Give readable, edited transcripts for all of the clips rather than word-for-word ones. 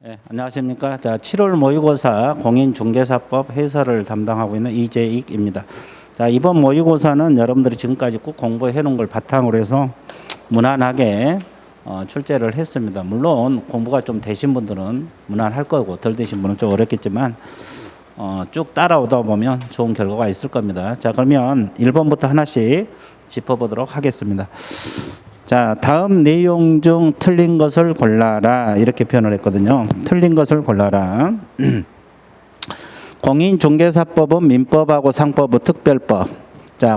네, 안녕하십니까. 자, 7월 모의고사 공인중개사법 해설을 담당하고 있는 이재익입니다. 자, 이번 모의고사는 여러분들이 지금까지 꼭 공부해 놓은 걸 바탕으로 해서 무난하게 출제를 했습니다. 물론 공부가 좀 되신 분들은 무난할 거고 덜 되신 분은 좀 어렵겠지만 쭉 따라오다 보면 좋은 결과가 있을 겁니다. 자, 그러면 1번부터 하나씩 짚어보도록 하겠습니다. 자, 다음 내용 중 틀린 것을 골라라 이렇게 표현을 했거든요. 틀린 것을 골라라. 공인중개사법은 민법하고 상법은 특별법. 자,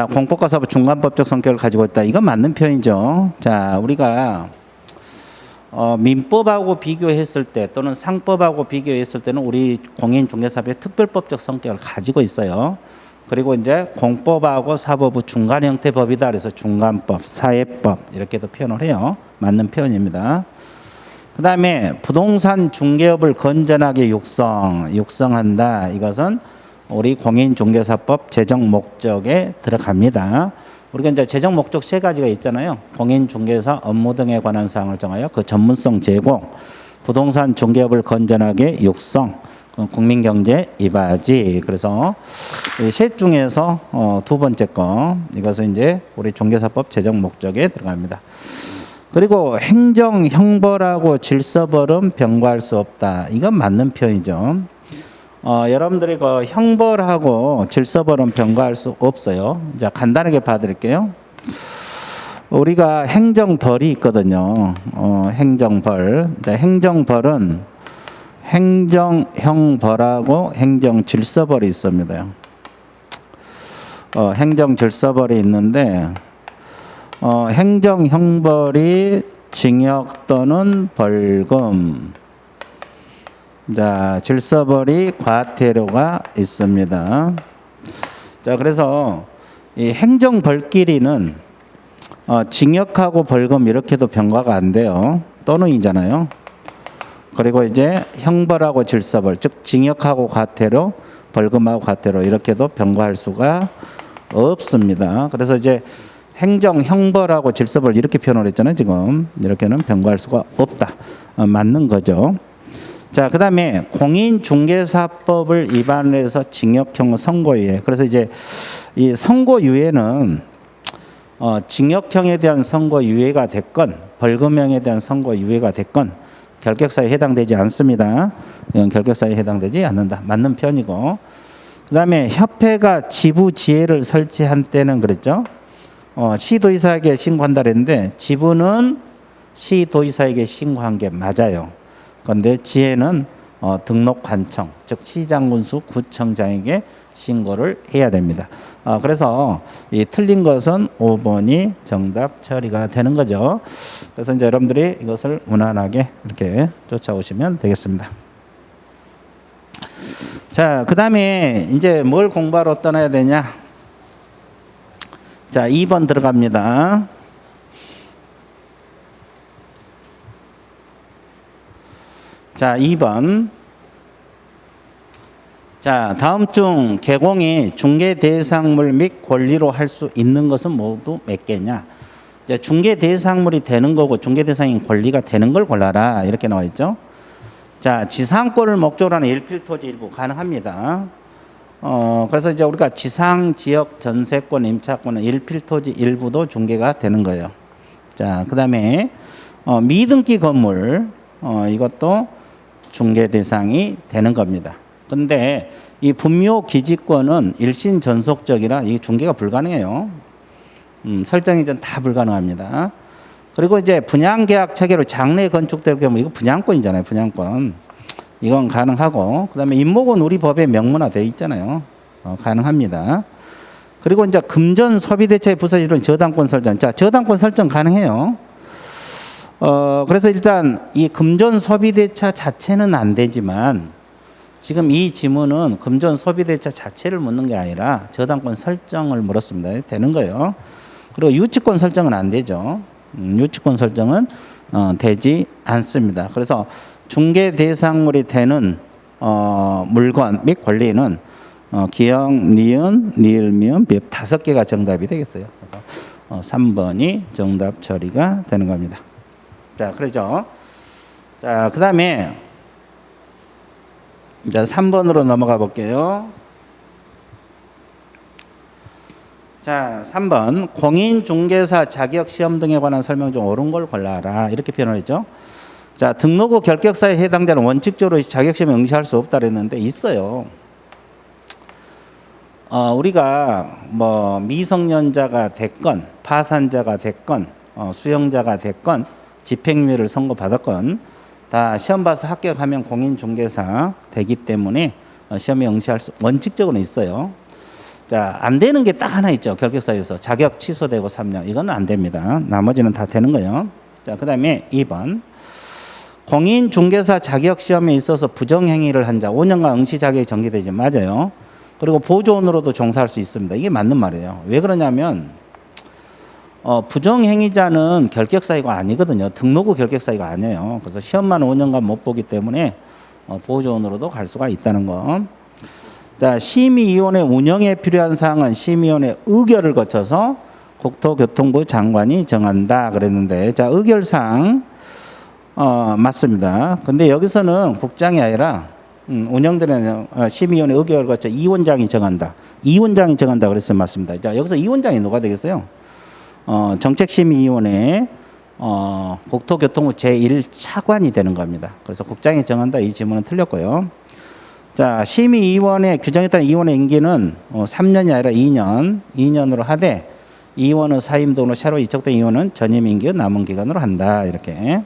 공법과 사법 중간법적 성격을 가지고 있다. 이건 맞는 표현이죠. 자, 우리가 민법하고 비교했을 때 또는 상법하고 비교했을 때는 우리 공인중개사법의 특별법적 성격을 가지고 있어요. 그리고 이제 공법하고 사법의 중간 형태 법이다. 그래서 중간법, 사회법 이렇게도 표현을 해요. 맞는 표현입니다. 그 다음에 부동산 중개업을 건전하게 육성한다. 이것은 우리 공인중개사법 제정 목적에 들어갑니다. 우리가 이제 제정 목적 세 가지가 있잖아요. 공인중개사 업무 등에 관한 사항을 정하여 그 전문성 제공, 부동산 중개업을 건전하게 육성, 국민경제 이바지. 그래서 이 셋 중에서 두 번째 거 이것은 이제 우리 중개사법 제정 목적에 들어갑니다. 그리고 행정 형벌하고 질서벌은 병과할 수 없다. 이건 맞는 표현이죠. 여러분들이 그 형벌하고 질서벌은 병과할 수 없어요. 자, 간단하게 봐드릴게요. 우리가 행정벌이 있거든요. 행정벌. 행정벌은 행정형벌하고 행정질서벌이 있습니다. 행정질서벌이 있는데 행정형벌이 징역 또는 벌금, 자, 질서벌이 과태료가 있습니다. 자, 그래서 이 행정벌끼리는 징역하고 벌금 이렇게도 병과가 안 돼요. 또는이잖아요. 그리고 이제 형벌하고 질서벌, 즉 징역하고 과태료, 벌금하고 과태료 이렇게도 병과할 수가 없습니다. 그래서 이제 행정 형벌하고 질서벌 이렇게 표현을 했잖아요. 지금 이렇게는 병과할 수가 없다. 맞는 거죠. 자, 그다음에 공인중개사법을 위반해서 징역형 선고유예. 그래서 이제 이 선고유예는 징역형에 대한 선고유예가 됐건 벌금형에 대한 선고유예가 됐건 결격사유에 해당되지 않습니다. 이건 결격사유에 해당되지 않는다. 맞는 편이고. 그 다음에 협회가 지부지회를 설치한 때는 그랬죠. 시도지사에게 신고한다 그랬는데 지부는 시도지사에게 신고한 게 맞아요. 그런데 지회는 등록관청, 즉 시장군수 구청장에게 신고를 해야 됩니다. 그래서 이 틀린 것은 5번이 정답 처리가 되는 거죠. 그래서 이제 여러분들이 이것을 무난하게 이렇게 쫓아오시면 되겠습니다. 자, 그 다음에 이제 뭘 공부하러 떠나야 되냐? 자, 2번 들어갑니다. 자, 2번. 자, 다음 중 개공이 중개 대상물 및 권리로 할 수 있는 것은 모두 몇 개냐? 이제 중개 대상물이 되는 거고 중개 대상인 권리가 되는 걸 골라라. 이렇게 나와 있죠. 자, 지상권을 목적으로 하는 일필토지 일부 가능합니다. 그래서 이제 우리가 지상 지역 전세권 임차권은 일필토지 일부도 중개가 되는 거예요. 자, 그다음에 미등기 건물 이것도 중개 대상이 되는 겁니다. 근데 이 분묘 기지권은 일신 전속적이라 이 중개가 불가능해요. 설정 이전 다 불가능합니다. 그리고 이제 분양계약 체계로 장래 건축될 경우 이거 분양권이잖아요. 분양권. 이건 가능하고 그다음에 임목은 우리 법에 명문화되어 있잖아요. 가능합니다. 그리고 이제 금전 소비대차의 부서지는 저당권 설정. 자, 저당권 설정 가능해요. 그래서 일단 이 금전 소비대차 자체는 안 되지만 지금 이 지문은 금전 소비대차 자체를 묻는 게 아니라 저당권 설정을 물었습니다. 되는 거예요. 그리고 유치권 설정은 안 되죠. 유치권 설정은 되지 않습니다. 그래서 중개 대상물이 되는 물건 및 권리는 기역, 니은, 니을, 미음, 비읍 5개가 정답이 되겠어요. 그래서 3번이 정답 처리가 되는 겁니다. 자, 그러죠. 자, 그 다음에 이제 3번으로 넘어가 볼게요. 자, 3번. 공인중개사 자격시험 등에 관한 설명 중 옳은 걸 골라라. 이렇게 표현을 했죠. 자, 등록 후 결격사에 해당자는 원칙적으로 자격시험에 응시할 수 없다 그랬는데 있어요. 우리가 뭐 미성년자가 됐건 파산자가 됐건 수용자가 됐건 집행유예를 선고받았건 다 시험 봐서 합격하면 공인중개사 되기 때문에 시험에 응시할 수 원칙적으로 있어요. 자, 안 되는 게 딱 하나 있죠. 결격사유에서 자격 취소되고 3년. 이건 안 됩니다. 나머지는 다 되는 거예요. 자, 그 다음에 2번. 공인중개사 자격시험에 있어서 부정행위를 한 자 5년간 응시 자격이 정지되지 맞아요. 그리고 보조원으로도 종사할 수 있습니다. 이게 맞는 말이에요. 왜 그러냐면 부정행위자는 결격사유가 아니거든요. 등록 후 결격사유가 아니에요. 그래서 시험만 5년간 못 보기 때문에 보조원으로도 갈 수가 있다는 거. 자, 심의위원회 운영에 필요한 사항은 심의위원회 의결을 거쳐서 국토교통부 장관이 정한다 그랬는데, 자, 의결사항 맞습니다. 근데 여기서는 국장이 아니라 운영되는 심의위원회 의결을 거쳐 이원장이 정한다. 이원장이 정한다 그랬으면 맞습니다. 자, 여기서 이원장이 누가 되겠어요? 정책심의위원회 국토교통부 제1차관이 되는 겁니다. 그래서 국장이 정한다. 이 질문은 틀렸고요. 자, 심의위원회 규정에 따른 이원의 임기는 3년이 아니라 2년으로 하되 이원의 사임 등으로 새로 이적된 이원은 전임 임기 남은 기간으로 한다. 이렇게.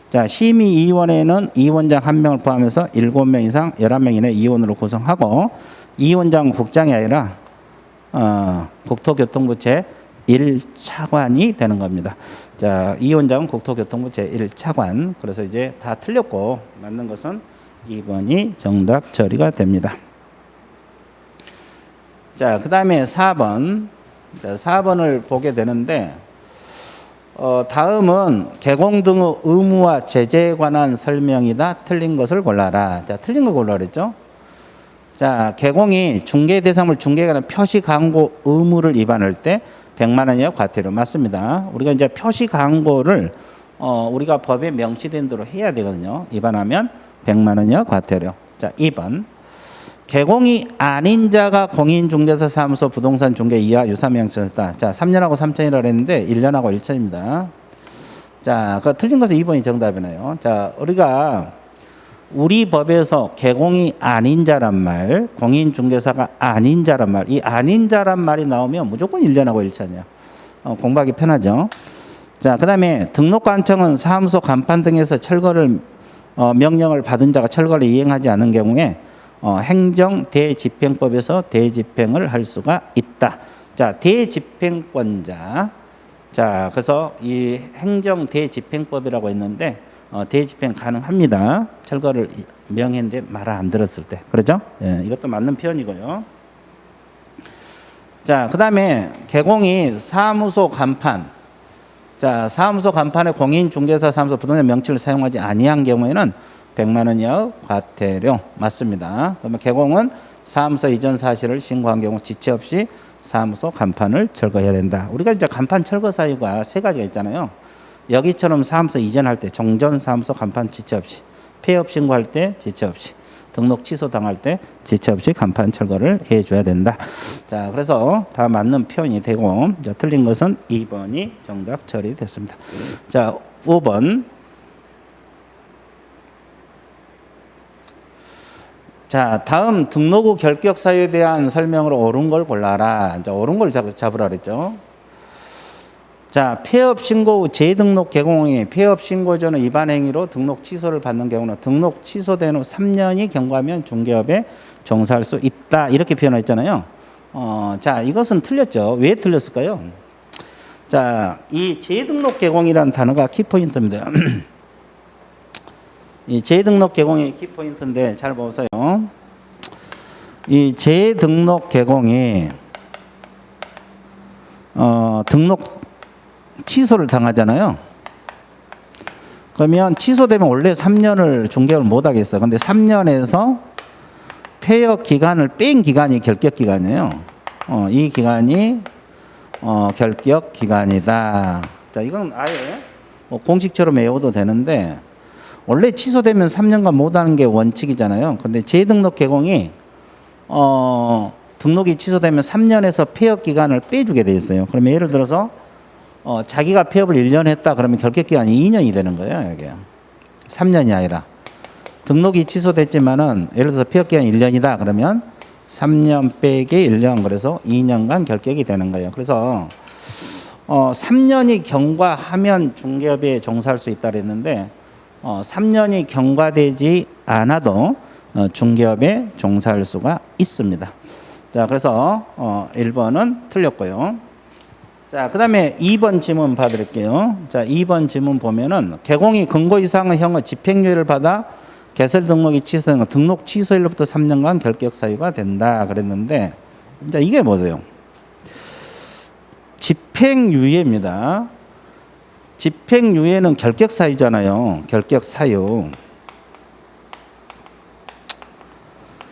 자, 심의위원회는 이원장 1명을 포함해서 7명 이상 11명 이내 이원으로 구성하고 이원장은 국장이 아니라 국토교통부 제1차관이 되는 겁니다. 자, 이원장은 국토교통부 제1차관. 그래서 이제 다 틀렸고 맞는 것은 2번이 정답 처리가 됩니다. 자, 그 다음에 4번. 자, 4번을 보게 되는데 다음은 개공 등의 의무와 제재에 관한 설명이다. 틀린 것을 골라라. 자, 틀린 걸 골라라 그랬죠. 자, 개공이 중개 대상물 중개에 관한 표시 광고 의무를 위반할 때 100만 원 이하 과태료 맞습니다. 우리가 이제 표시 광고를 우리가 법에 명시된 대로 해야 되거든요. 위반하면 100만 원 이하 과태료. 자, 2번. 개공이 아닌 자가 공인중개사 사무소 부동산 중개 이하 유사명칭했다. 자, 3년하고 3천이라고 했는데 1년하고 1천입니다. 자, 그 틀린 것은 2번이 정답이네요. 자, 우리 법에서 개공이 아닌 자란 말, 공인중개사가 아닌 자란 말, 이 아닌 자란 말이 나오면 무조건 1년하고 1천이야. 공부하기 편하죠. 자, 그 다음에 등록관청은 사무소 간판 등에서 철거를 명령을 받은 자가 철거를 이행하지 않은 경우에 행정대집행법에서 대집행을 할 수가 있다. 자, 대집행권자. 자, 그래서 이 행정대집행법이라고 했는데 대집행 가능합니다. 철거를 명했는데 말을 안 들었을 때. 그렇죠? 예, 이것도 맞는 표현이고요. 자, 그 다음에 개공이 사무소 간판. 자, 사무소 간판에 공인중개사 사무소 부동산 명칭을 사용하지 아니한 경우에는 100만 원 이하 과태료 맞습니다. 그러면 개공은 사무소 이전 사실을 신고한 경우 지체 없이 사무소 간판을 철거해야 된다. 우리가 이제 간판 철거 사유가 3가지가 있잖아요. 여기처럼 사무소 이전할 때 종전 사무소 간판 지체 없이, 폐업 신고할 때 지체 없이, 등록 취소 당할 때 지체 없이 간판 철거를 해줘야 된다. 자, 그래서 다 맞는 표현이 되고, 자, 틀린 것은 2번이 정답 처리됐습니다. 자, 5번. 자, 다음 등록 후 결격 사유에 대한 설명으로 옳은 걸 골라라. 이제 옳은 걸 잡으라 그랬죠. 자, 폐업 신고 후 재등록 개공이 폐업 신고 전의 위반 행위로 등록 취소를 받는 경우는 등록 취소된 후 3년이 경과하면 중개업에 종사할 수 있다. 이렇게 표현했잖아요. 자, 이것은 틀렸죠. 왜 틀렸을까요? 자, 이 재등록 개공이라는 단어가 키포인트입니다. 이 재등록 개공이 키포인트인데 잘 보세요. 이 재등록 개공이 등록 취소를 당하잖아요. 그러면 취소되면 원래 3년을 중개업을 못 하겠어. 근데 3년에서 폐업 기간을 뺀 기간이 결격 기간이에요. 이 기간이 결격 기간이다. 자, 이건 아예 공식처럼 외워도 되는데 원래 취소되면 3년간 못하는 게 원칙이잖아요. 근데 재등록 개공이 등록이 취소되면 3년에서 폐업 기간을 빼주게 돼 있어요. 그러면 예를 들어서 자기가 폐업을 1년 했다 그러면 결격 기간이 2년이 되는 거예요. 이게 3년이 아니라 등록이 취소됐지만은 예를 들어서 폐업 기간이 1년이다 그러면 3년 빼기 1년 그래서 2년간 결격이 되는 거예요. 그래서 3년이 경과하면 중개업에 종사할 수 있다 그랬는데 3년이 경과되지 않아도 중개업에 종사할 수가 있습니다. 자, 그래서 1번은 틀렸고요. 자, 그 다음에 2번 지문 봐드릴게요. 자, 2번 지문 보면은 개공이 근거 이상의 형의 집행유예를 받아 개설 등록이 취소된 건 등록 취소일로부터 3년간 결격 사유가 된다 그랬는데 이제 이게 뭐세요? 집행유예입니다. 집행유예는 결격 사유잖아요. 결격 사유.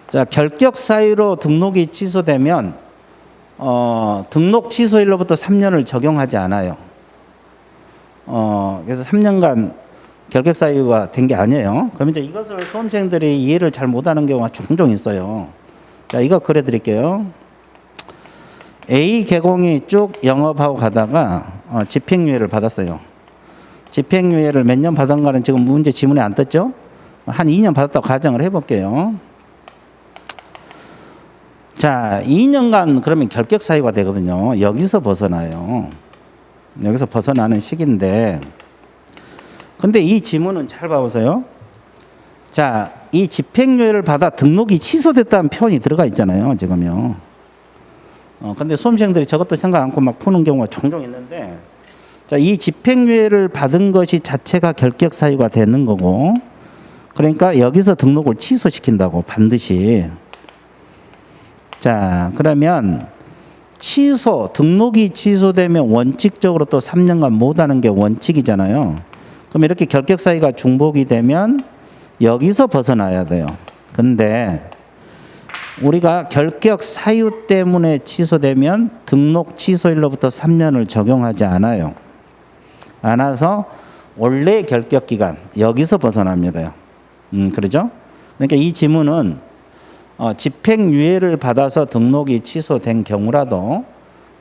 자, 결격 사유로 등록이 취소되면 등록 취소일로부터 3년을 적용하지 않아요. 그래서 3년간 결격 사유가 된 게 아니에요. 그럼 이제 이것을 수험생들이 이해를 잘 못하는 경우가 종종 있어요. 자, 이거 그려 드릴게요. A 개공이 쭉 영업하고 가다가 집행유예를 받았어요. 집행유예를 몇 년 받은가는 지금 문제 지문에 안 떴죠? 한 2년 받았다고 가정을 해볼게요. 자, 2년간 그러면 결격 사유가 되거든요. 여기서 벗어나요. 여기서 벗어나는 시기인데 근데 이 지문은 잘 봐보세요. 자, 이 집행유예를 받아 등록이 취소됐다는 표현이 들어가 있잖아요. 지금요. 근데 수험생들이 저것도 생각 않고 막 푸는 경우가 종종 있는데 자, 이 집행유예를 받은 것이 자체가 결격 사유가 되는 거고 그러니까 여기서 등록을 취소시킨다고 반드시. 자, 그러면 등록이 취소되면 원칙적으로 또 3년간 못하는 게 원칙이잖아요. 그럼 이렇게 결격 사유가 중복이 되면 여기서 벗어나야 돼요. 근데 우리가 결격 사유 때문에 취소되면 등록 취소일로부터 3년을 적용하지 않아요. 않아서 원래 결격 기간 여기서 벗어납니다. 그러죠? 그러니까 이 지문은 집행유예를 받아서 등록이 취소된 경우라도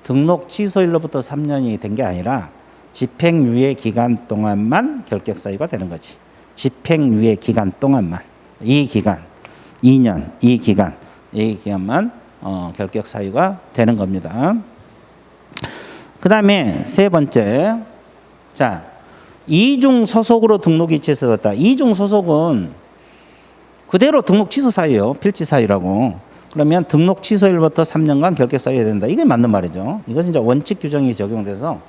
등록 취소일로부터 3년이 된 게 아니라 집행유예 기간 동안만 결격 사유가 되는 거지. 집행유예 기간 동안만. 이 기간, 2년, 이 기간만 결격 사유가 되는 겁니다. 그 다음에 세 번째. 자, 이중 소속으로 등록이 취소됐다. 이중 소속은 그대로 등록 취소 사유예요. 필지 사유라고. 그러면 등록 취소일부터 3년간 결격 사유가 된다. 이게 맞는 말이죠. 이것은 이제 원칙 규정이 적용돼서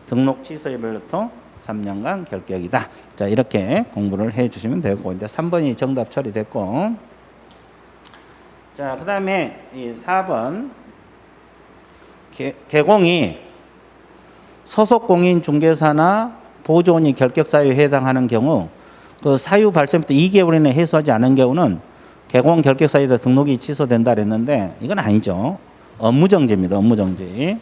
등록 취소일부터 3년간 결격이다. 자, 이렇게 공부를 해 주시면 되고 이제 3번이 정답 처리됐고 자, 그 다음에 이 4번 개공이 소속 공인 중개사나 보조원이 결격 사유에 해당하는 경우 그 사유 발생부터 2개월 이내 해소하지 않은 경우는 개공 결격 사유에 등록이 취소된다 그랬는데 이건 아니죠. 업무정지입니다. 업무정지.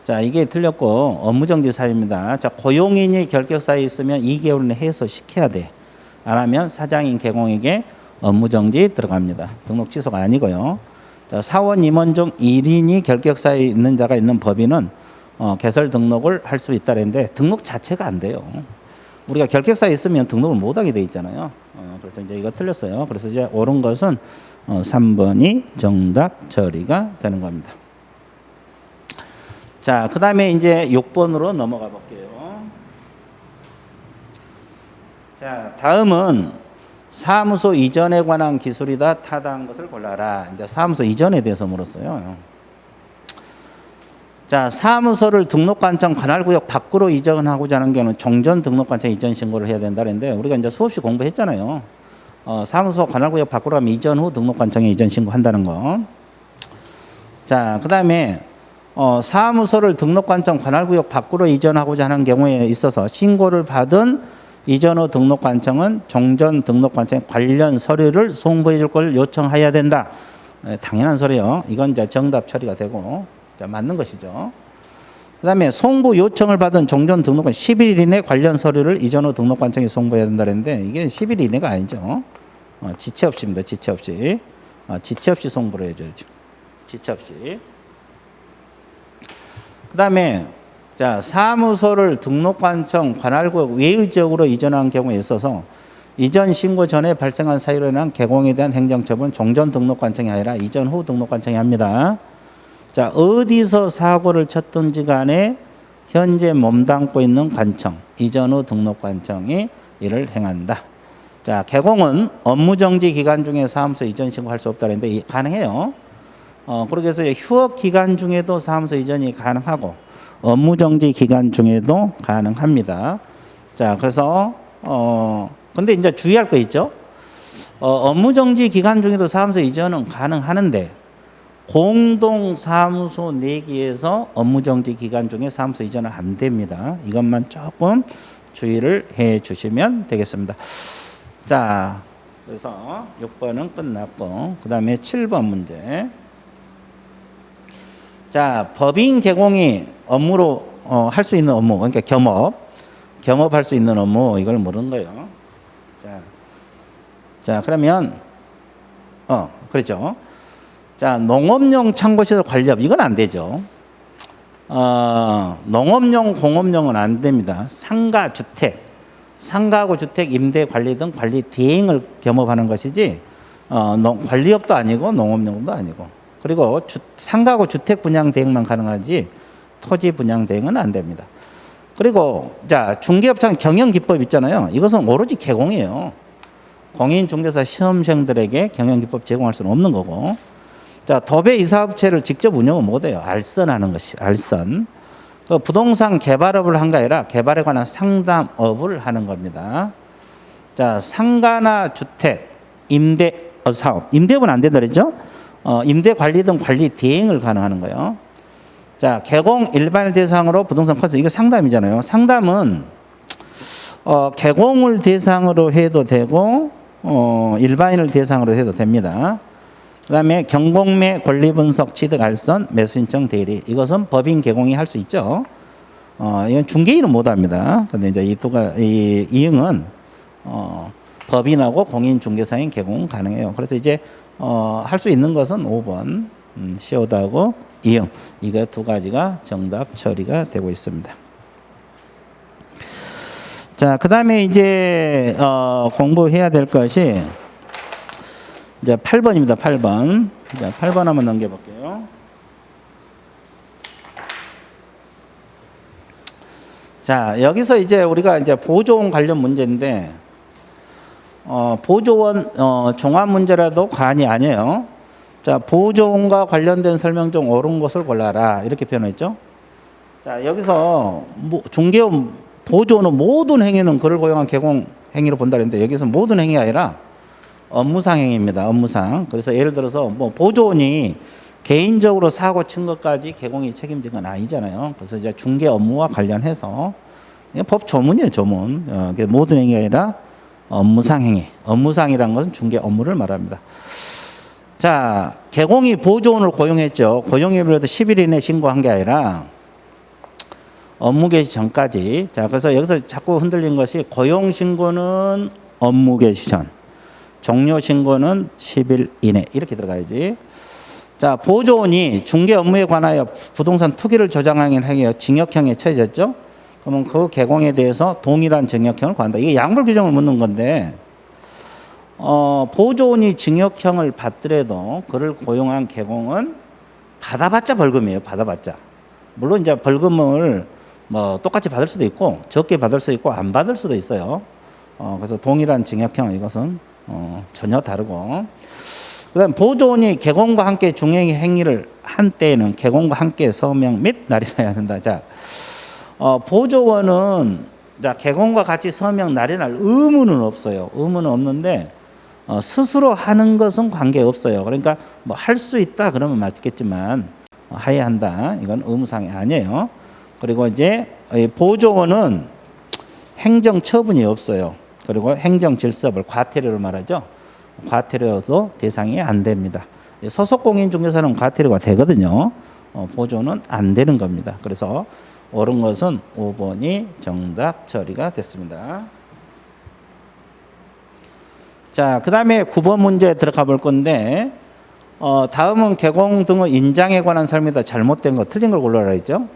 자, 이게 틀렸고 업무정지 사유입니다. 자, 고용인이 결격 사유 있으면 2개월 이내 해소시켜야 돼. 안 하면 사장인 개공에게 업무정지 들어갑니다. 등록 취소가 아니고요. 자, 사원 임원 중 1인이 결격 사유 있는 자가 있는 법인은 개설 등록을 할 수 있다 그랬는데 등록 자체가 안 돼요. 우리가 결격 사유 있으면 등록을 못하게 돼 있잖아요. 그래서 이제 이거 틀렸어요. 그래서 이제 옳은 것은 3번이 정답 처리가 되는 겁니다. 자, 그 다음에 이제 6번으로 넘어가 볼게요. 자, 다음은 사무소 이전에 관한 기술이다 타당한 것을 골라라. 이제 사무소 이전에 대해서 물었어요. 자, 사무소를 등록관청 관할구역 밖으로 이전하고자 하는 경우는 종전 등록관청 이전 신고를 해야 된다 그랬는데 우리가 이제 수없이 공부했잖아요. 사무소 관할구역 밖으로 가면 이전 후 등록관청에 이전 신고한다는 거. 자, 그 다음에 사무소를 등록관청 관할구역 밖으로 이전하고자 하는 경우에 있어서 신고를 받은 이전 후 등록관청은 종전 등록관청에 관련 서류를 송부해 줄 걸 요청해야 된다. 당연한 소리요. 이건 이제 정답 처리가 되고 자, 맞는 것이죠. 그다음에 송부 요청을 받은 종전 등록관 10일 이내 관련 서류를 이전 후 등록관청에 송부해야 된다 그랬는데 이게 10일 이내가 아니죠. 지체 없이입니다. 지체 없이. 지체 없이 송부를 해줘야죠. 지체 없이. 그다음에 자, 사무소를 등록관청 관할구역 외의 지역으로 이전한 경우에 있어서 이전 신고 전에 발생한 사유로 인한 개공에 대한 행정처분 종전 등록관청이 아니라 이전 후 등록관청이 합니다. 자, 어디서 사고를 쳤든지 간에 현재 몸담고 있는 관청, 이전 후 등록관청이 이를 행한다. 자, 개공은 업무정지 기간 중에 사무소 이전 신고할 수 없다 그랬는데 가능해요. 그렇게 해서 휴업 기간 중에도 사무소 이전이 가능하고 업무정지 기간 중에도 가능합니다. 자, 그래서 근데 이제 주의할 거 있죠. 업무정지 기간 중에도 사무소 이전은 가능하는데 공동사무소 내기에서 업무정지 기간 중에 사무소 이전은 안 됩니다. 이것만 조금 주의를 해 주시면 되겠습니다. 자, 그래서 6번은 끝났고 그 다음에 7번 문제. 자, 법인 개공이 업무로 할 수 있는 업무, 그러니까 겸업할 수 있는 업무 이걸 물은 거예요. 자, 그러면 그렇죠. 자, 농업용 창고시설 관리업 이건 안 되죠. 농업용, 공업용은 안 됩니다. 상가, 주택, 상가하고 주택 임대 관리 등 관리 대행을 겸업하는 것이지 관리업도 아니고 농업용도 아니고. 그리고 상가하고 주택 분양 대행만 가능하지 토지 분양 대행은 안 됩니다. 그리고 자, 중개업장 경영 기법 있잖아요. 이것은 오로지 개공이에요. 공인중개사 시험생들에게 경영 기법 제공할 수는 없는 거고. 자, 도배 이사업체를 직접 운영을 못해요. 알선하는 것이 알선. 그 부동산 개발업을 한 게 아니라 개발에 관한 상담업을 하는 겁니다. 자, 상가나 주택, 임대 사업, 임대업은 안 된다 그랬죠? 임대 관리 등 관리 대행을 가능하는 거예요. 자, 개공 일반을 대상으로 부동산 컨설팅 이거 상담이잖아요. 상담은 개공을 대상으로 해도 되고 일반인을 대상으로 해도 됩니다. 그다음에 경공매 권리 분석 취득 알선 매수 신청 대리 이것은 법인 개공이 할 수 있죠. 이건 중개인은 못 합니다. 근데 이제 이 이응은 법인하고 공인 중개사인 개공 가능해요. 그래서 이제 할 수 있는 것은 5번 시오다하고 이응 이거 두 가지가 정답 처리가 되고 있습니다. 자, 그다음에 이제 공부해야 될 것이 이제 8번입니다. 8번. 자, 8번 한번 넘겨볼게요. 자, 여기서 이제 우리가 이제 보조원 관련 문제인데 보조원 종합 문제라도 관이 아니에요. 자, 보조원과 관련된 설명 중 옳은 것을 골라라 이렇게 표현했죠. 자, 여기서 중개원 보조원은 모든 행위는 그를 고용한 개공 행위로 본다 그랬는데 여기서 모든 행위가 아니라 업무상 행위입니다. 업무상. 그래서 예를 들어서 뭐 보조원이 개인적으로 사고 친 것까지 개공이 책임진 건 아니잖아요. 그래서 이제 중개 업무와 관련해서 법 조문이에요. 조문. 모든 행위가 아니라 업무상 행위. 업무상이라는 것은 중개 업무를 말합니다. 자, 개공이 보조원을 고용했죠. 고용일부터 10일 이내 신고한 게 아니라 업무 개시 전까지. 자, 그래서 여기서 자꾸 흔들린 것이 고용 신고는 업무 개시 전, 종료 신고는 10일 이내 이렇게 들어가야지. 자, 보조원이 중개 업무에 관하여 부동산 투기를 조장하는 행위에 징역형에 처해졌죠. 그러면 그 개공에 대해서 동일한 징역형을 구한다. 이게 양불 규정을 묻는 건데 보조원이 징역형을 받더라도 그를 고용한 개공은 받아봤자 벌금이에요. 받아봤자. 물론 이제 벌금을 뭐 똑같이 받을 수도 있고 적게 받을 수도 있고 안 받을 수도 있어요. 그래서 동일한 징역형 이것은 전혀 다르고. 그다음 보조원이 개공과 함께 중행 행위를 한 때에는 개공과 함께 서명 및 날인해야 한다. 자, 보조원은 자, 개공과 같이 서명 날인할 의무는 없어요. 의무는 없는데 스스로 하는 것은 관계 없어요. 그러니까 뭐 할 수 있다 그러면 맞겠지만 해야 한다. 이건 의무상이 아니에요. 그리고 이제 보조원은 행정 처분이 없어요. 그리고 행정 질서를 과태료를 말하죠. 과태료도 대상이 안 됩니다. 소속 공인 중개사는 과태료가 되거든요. 보조는 안 되는 겁니다. 그래서 옳은 것은 5번이 정답 처리가 됐습니다. 자, 그 다음에 9번 문제 들어가 볼 건데, 다음은 개공 등의 인장에 관한 설명이다. 잘못된 거, 틀린 걸 골라라 했죠.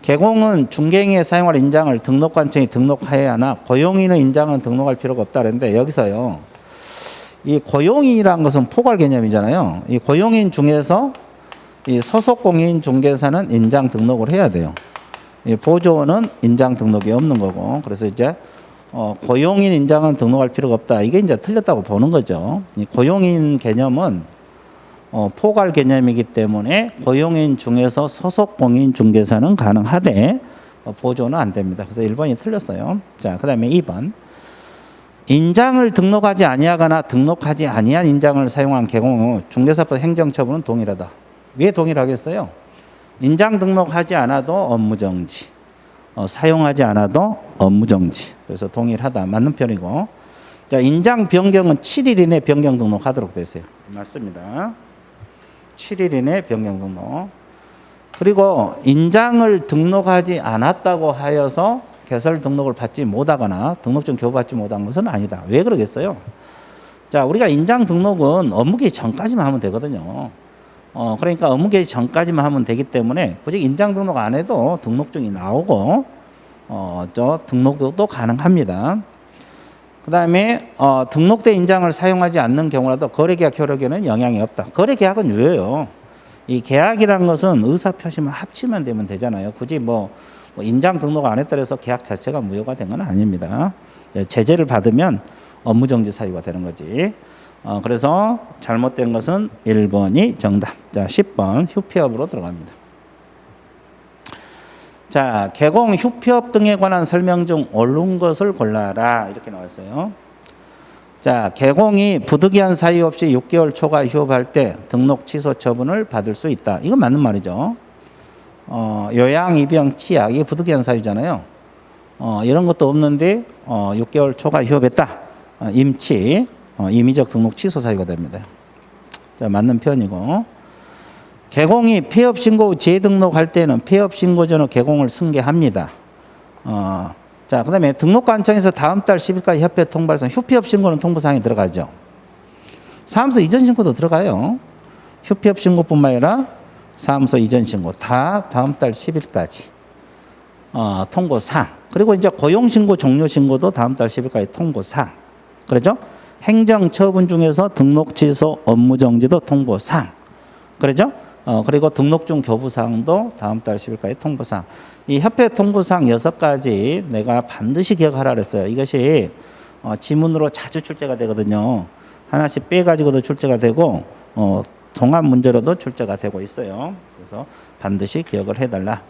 개공은 중개인의 사용할 인장을 등록관청이 등록해야 하나 고용인의 인장은 등록할 필요가 없다 그랬는데, 여기서요, 이 고용인이라는 것은 포괄 개념이잖아요. 이 고용인 중에서 이 소속 공인 중개사는 인장 등록을 해야 돼요. 이 보조원은 인장 등록이 없는 거고, 그래서 이제 고용인 인장은 등록할 필요가 없다. 이게 이제 틀렸다고 보는 거죠. 이 고용인 개념은 포괄 개념이기 때문에 고용인 중에서 소속 공인 중개사는 가능하되 보조는 안 됩니다. 그래서 1번이 틀렸어요. 자, 그 다음에 2번. 인장을 등록하지 아니하거나 등록하지 아니한 인장을 사용한 개공 중개사법 행정처분은 동일하다. 왜 동일하겠어요? 인장 등록하지 않아도 업무정지, 사용하지 않아도 업무정지. 그래서 동일하다. 맞는 편이고. 자, 인장 변경은 7일 이내 변경 등록하도록 되어 있어요. 맞습니다. 7일 이내 변경 등록. 그리고 인장을 등록하지 않았다고 하여서 개설 등록을 받지 못하거나 등록증 교부받지 못한 것은 아니다. 왜 그러겠어요? 자, 우리가 인장 등록은 업무개시 전까지만 하면 되거든요. 그러니까 업무개시 전까지만 하면 되기 때문에 굳이 인장 등록 안 해도 등록증이 나오고 저 등록도 가능합니다. 그 다음에 등록된 인장을 사용하지 않는 경우라도 거래계약 효력에는 영향이 없다. 거래계약은 유효해요. 이 계약이란 것은 의사표시만 합치면 되면 되잖아요. 굳이 뭐 인장 등록 안 했다 해서 계약 자체가 무효가 된 건 아닙니다. 제재를 받으면 업무정지 사유가 되는 거지. 그래서 잘못된 것은 1번이 정답. 자, 10번 휴피업으로 들어갑니다. 자, 개공, 휴피업 등에 관한 설명 중 옳은 것을 골라라. 이렇게 나왔어요. 자, 개공이 부득이한 사유 없이 6개월 초과 휴업할 때 등록 취소 처분을 받을 수 있다. 이건 맞는 말이죠. 요양, 입영, 치약, 이게 부득이한 사유잖아요. 이런 것도 없는데 6개월 초과 휴업했다. 임치, 임의적 등록 취소 사유가 됩니다. 자, 맞는 편이고. 개공이 폐업 신고 후 재등록할 때는 폐업 신고 전후 개공을 승계합니다. 자, 그 다음에 등록관청에서 다음 달 10일까지 협회 통보해서 휴피업 신고는 통보사항에 들어가죠. 사무소 이전 신고도 들어가요. 휴피업 신고뿐만 아니라 사무소 이전 신고 다 다음 달 10일까지 통보사항. 그리고 이제 고용신고 종료 신고도 다음 달 10일까지 통보사항. 그렇죠? 행정처분 중에서 등록 취소 업무정지도 통보사항. 그렇죠? 그리고 등록증 교부사항도 다음 달 10일까지 통보사항. 이 협회 통보사항 6가지 내가 반드시 기억하라 그랬어요. 이것이 지문으로 자주 출제가 되거든요. 하나씩 빼가지고도 출제가 되고 동합 문제로도 출제가 되고 있어요. 그래서 반드시 기억을 해달라.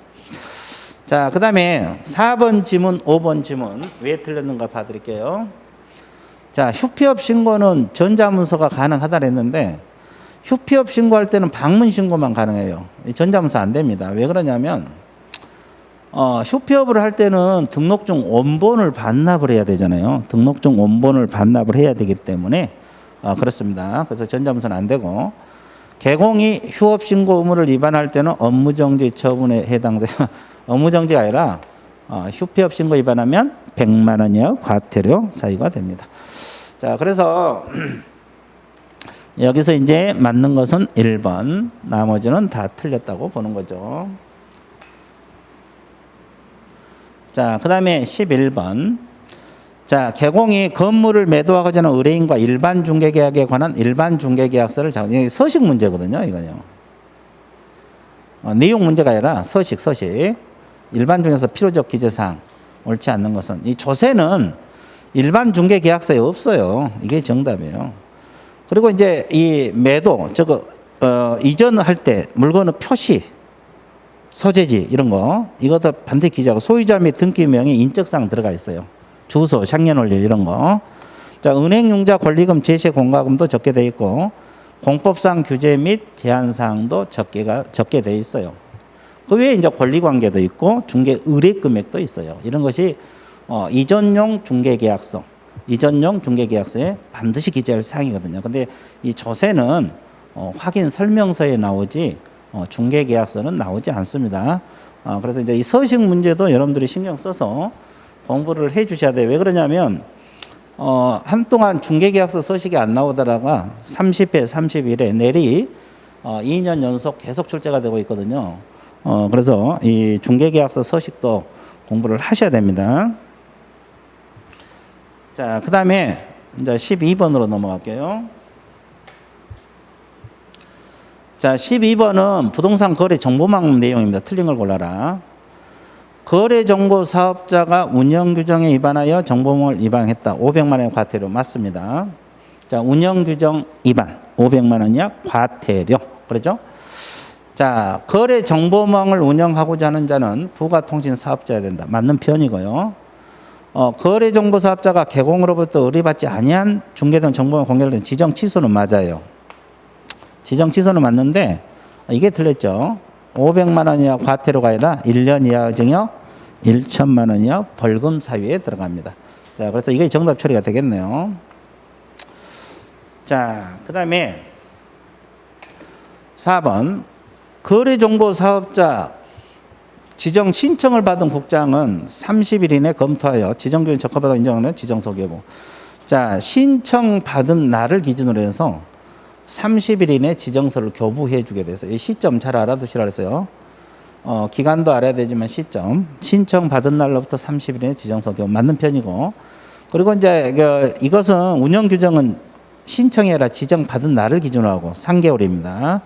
자, 그 다음에 4번 지문, 5번 지문 왜 틀렸는가 봐드릴게요. 자, 휴피업 신고는 전자문서가 가능하다 그랬는데 휴피업 신고할 때는 방문 신고만 가능해요. 전자문서 안 됩니다. 왜 그러냐면 휴피업을 할 때는 등록증 원본을 반납을 해야 되잖아요. 등록증 원본을 반납을 해야 되기 때문에 그렇습니다. 그래서 전자문서는 안 되고 개공이 휴업 신고 의무를 위반할 때는 업무정지 처분에 해당돼요. 업무정지가 아니라 휴피업 신고 위반하면 100만 원 이하 과태료 사유가 됩니다. 자, 그래서 여기서 이제 맞는 것은 1번, 나머지는 다 틀렸다고 보는 거죠. 자, 그 다음에 11번. 자, 개공이 건물을 매도하기 전에 의뢰인과 일반 중개계약에 관한 일반 중개계약서를 작성해. 서식 문제거든요, 이거요. 내용 문제가 아니라 서식. 일반 중에서 필요적 기재사항 옳지 않는 것은 이 조세는 일반 중개계약서에 없어요. 이게 정답이에요. 그리고 이제 이 매도 이전할 때 물건의 표시, 소재지 이런 거 이것도 반드시 기재하고 소유자 및 등기명의 인적사항 들어가 있어요. 주소, 생년월일 이런 거. 자, 은행융자 권리금 제시 공과금도 적게 돼 있고 공법상 규제 및 제한사항도 적게 돼 있어요. 그 외에 이제 권리관계도 있고 중개 의뢰 금액도 있어요. 이런 것이 이전용 중개계약서. 이전용 중개계약서에 반드시 기재할 사항이거든요. 근데 이 조세는 확인 설명서에 나오지 중개계약서는 나오지 않습니다. 그래서 이제 이 서식 문제도 여러분들이 신경 써서 공부를 해 주셔야 돼요. 왜 그러냐면 한동안 중개계약서 서식이 안 나오다가 30회, 31회 내리 2년 연속 계속 출제가 되고 있거든요. 그래서 이 중개계약서 서식도 공부를 하셔야 됩니다. 자, 그 다음에 이제 12번으로 넘어갈게요. 자, 12번은 부동산 거래 정보망 내용입니다. 틀린 걸 골라라. 거래정보 사업자가 운영규정에 위반하여 정보망을 위반했다. 500만 원의 과태료 맞습니다. 자, 운영규정 위반 500만 원이야 과태료. 그렇죠? 자, 거래정보망을 운영하고자 하는 자는 부가통신 사업자여야 된다. 맞는 표현이고요. 거래정보 사업자가 개공으로부터 의뢰받지 아니한 중개등 정보망 공개된 지정 취소는 맞아요. 지정 취소는 맞는데 이게 틀렸죠. 500만 원 이하 과태료가 아니라 1년 이하 징역 1천만 원 이하 벌금 사유에 들어갑니다. 자, 그래서 이게 정답 처리가 되겠네요. 자, 그 다음에 4번 거래정보 사업자 지정 신청을 받은 국장은 30일 이내 검토하여 지정규정 적합하다고 인정하는 지정서 여부. 자, 신청 받은 날을 기준으로 해서 30일 이내 지정서를 교부해 주게 돼서 이 시점 잘 알아두시라 그랬어요. 기간도 알아야 되지만 시점 신청 받은 날로부터 30일 이내 지정서 교부 맞는 편이고, 그리고 이제 이것은 운영 규정은 신청이 아니라 지정 받은 날을 기준으로 하고 3개월입니다.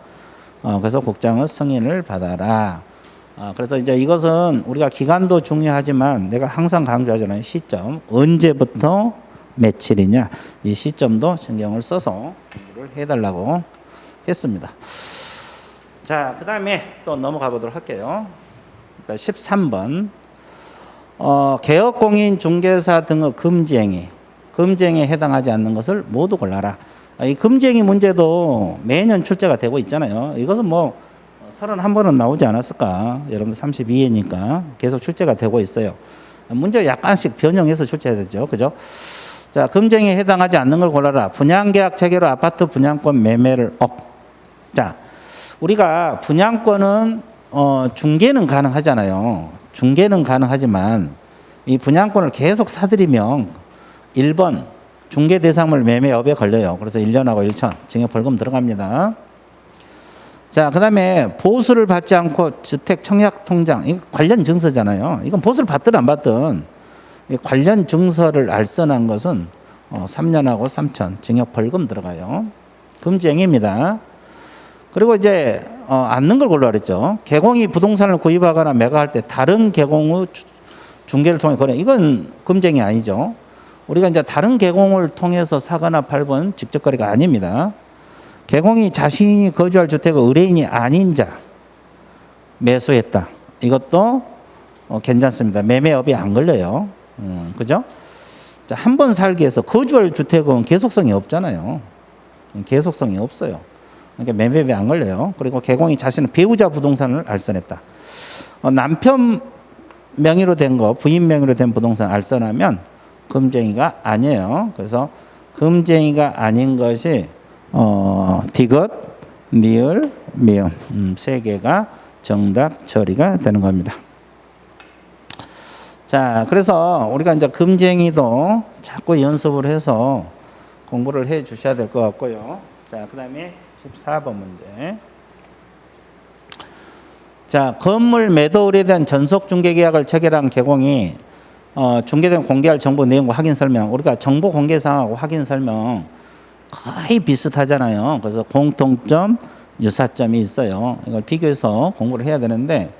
그래서 국장은 승인을 받아라. 그래서 이제 이것은 우리가 기간도 중요하지만 내가 항상 강조하잖아요. 시점 언제부터 며칠이냐 이 시점도 신경을 써서 공부를 해달라고 했습니다. 자, 그 다음에 또 넘어가 보도록 할게요. 13번 개업공인 중개사 등의 금지행위에 해당하지 않는 것을 모두 골라라. 이 금지행위 문제도 매년 출제가 되고 있잖아요. 이것은 뭐 31번은 나오지 않았을까. 여러분 32회니까 계속 출제가 되고 있어요. 문제 약간씩 변형해서 출제해야 되죠. 그죠? 자, 금지행위에 해당하지 않는 걸 골라라. 분양계약 체결로 아파트 분양권 매매를 자, 우리가 분양권은 중개는 가능하잖아요. 중개는 가능하지만 이 분양권을 계속 사들이면 1번 중개 대상물 매매업에 걸려요. 그래서 1년하고 1천 징역 벌금 들어갑니다. 자, 그 다음에 보수를 받지 않고 주택 청약 통장, 이거 관련 증서잖아요. 이건 보수를 받든 안 받든 관련 증서를 알선한 것은 3년하고 3천 징역 벌금 들어가요. 금지행위입니다. 그리고 이제 않는 걸 골라 그랬죠. 개공이 부동산을 구입하거나 매각할 때 다른 개공 후 중개를 통해 거래, 이건 금지행위 아니죠. 우리가 이제 다른 개공을 통해서 사거나 팔건 직접 거래가 아닙니다. 개공이 자신이 거주할 주택의 의뢰인이 아닌 자 매수했다. 이것도 괜찮습니다. 매매업이 안 걸려요. 그죠? 자, 한 번 살기 위해서 거주할 주택은 계속성이 없잖아요. 계속성이 없어요. 그러니까 매매업이 안 걸려요. 그리고 개공이 자신의 배우자 부동산을 알선했다. 남편 명의로 된 거, 부인 명의로 된 부동산 알선하면 금지행위가 아니에요. 그래서 금지행위가 아닌 것이 디귿, 니을, 미음 세 개가 정답 처리가 되는 겁니다. 자, 그래서 우리가 이제 금지행위도 자꾸 연습을 해서 공부를 해 주셔야 될 것 같고요. 자, 그 다음에 14번 문제. 자, 건물 매도 의뢰에 대한 전속 중개 계약을 체결한 개공이 중개된 공개할 정보 내용과 확인 설명. 우리가 정보 공개 사항하고 확인 설명 거의 비슷하잖아요. 그래서 공통점, 유사점이 있어요. 이걸 비교해서 공부를 해야 되는데,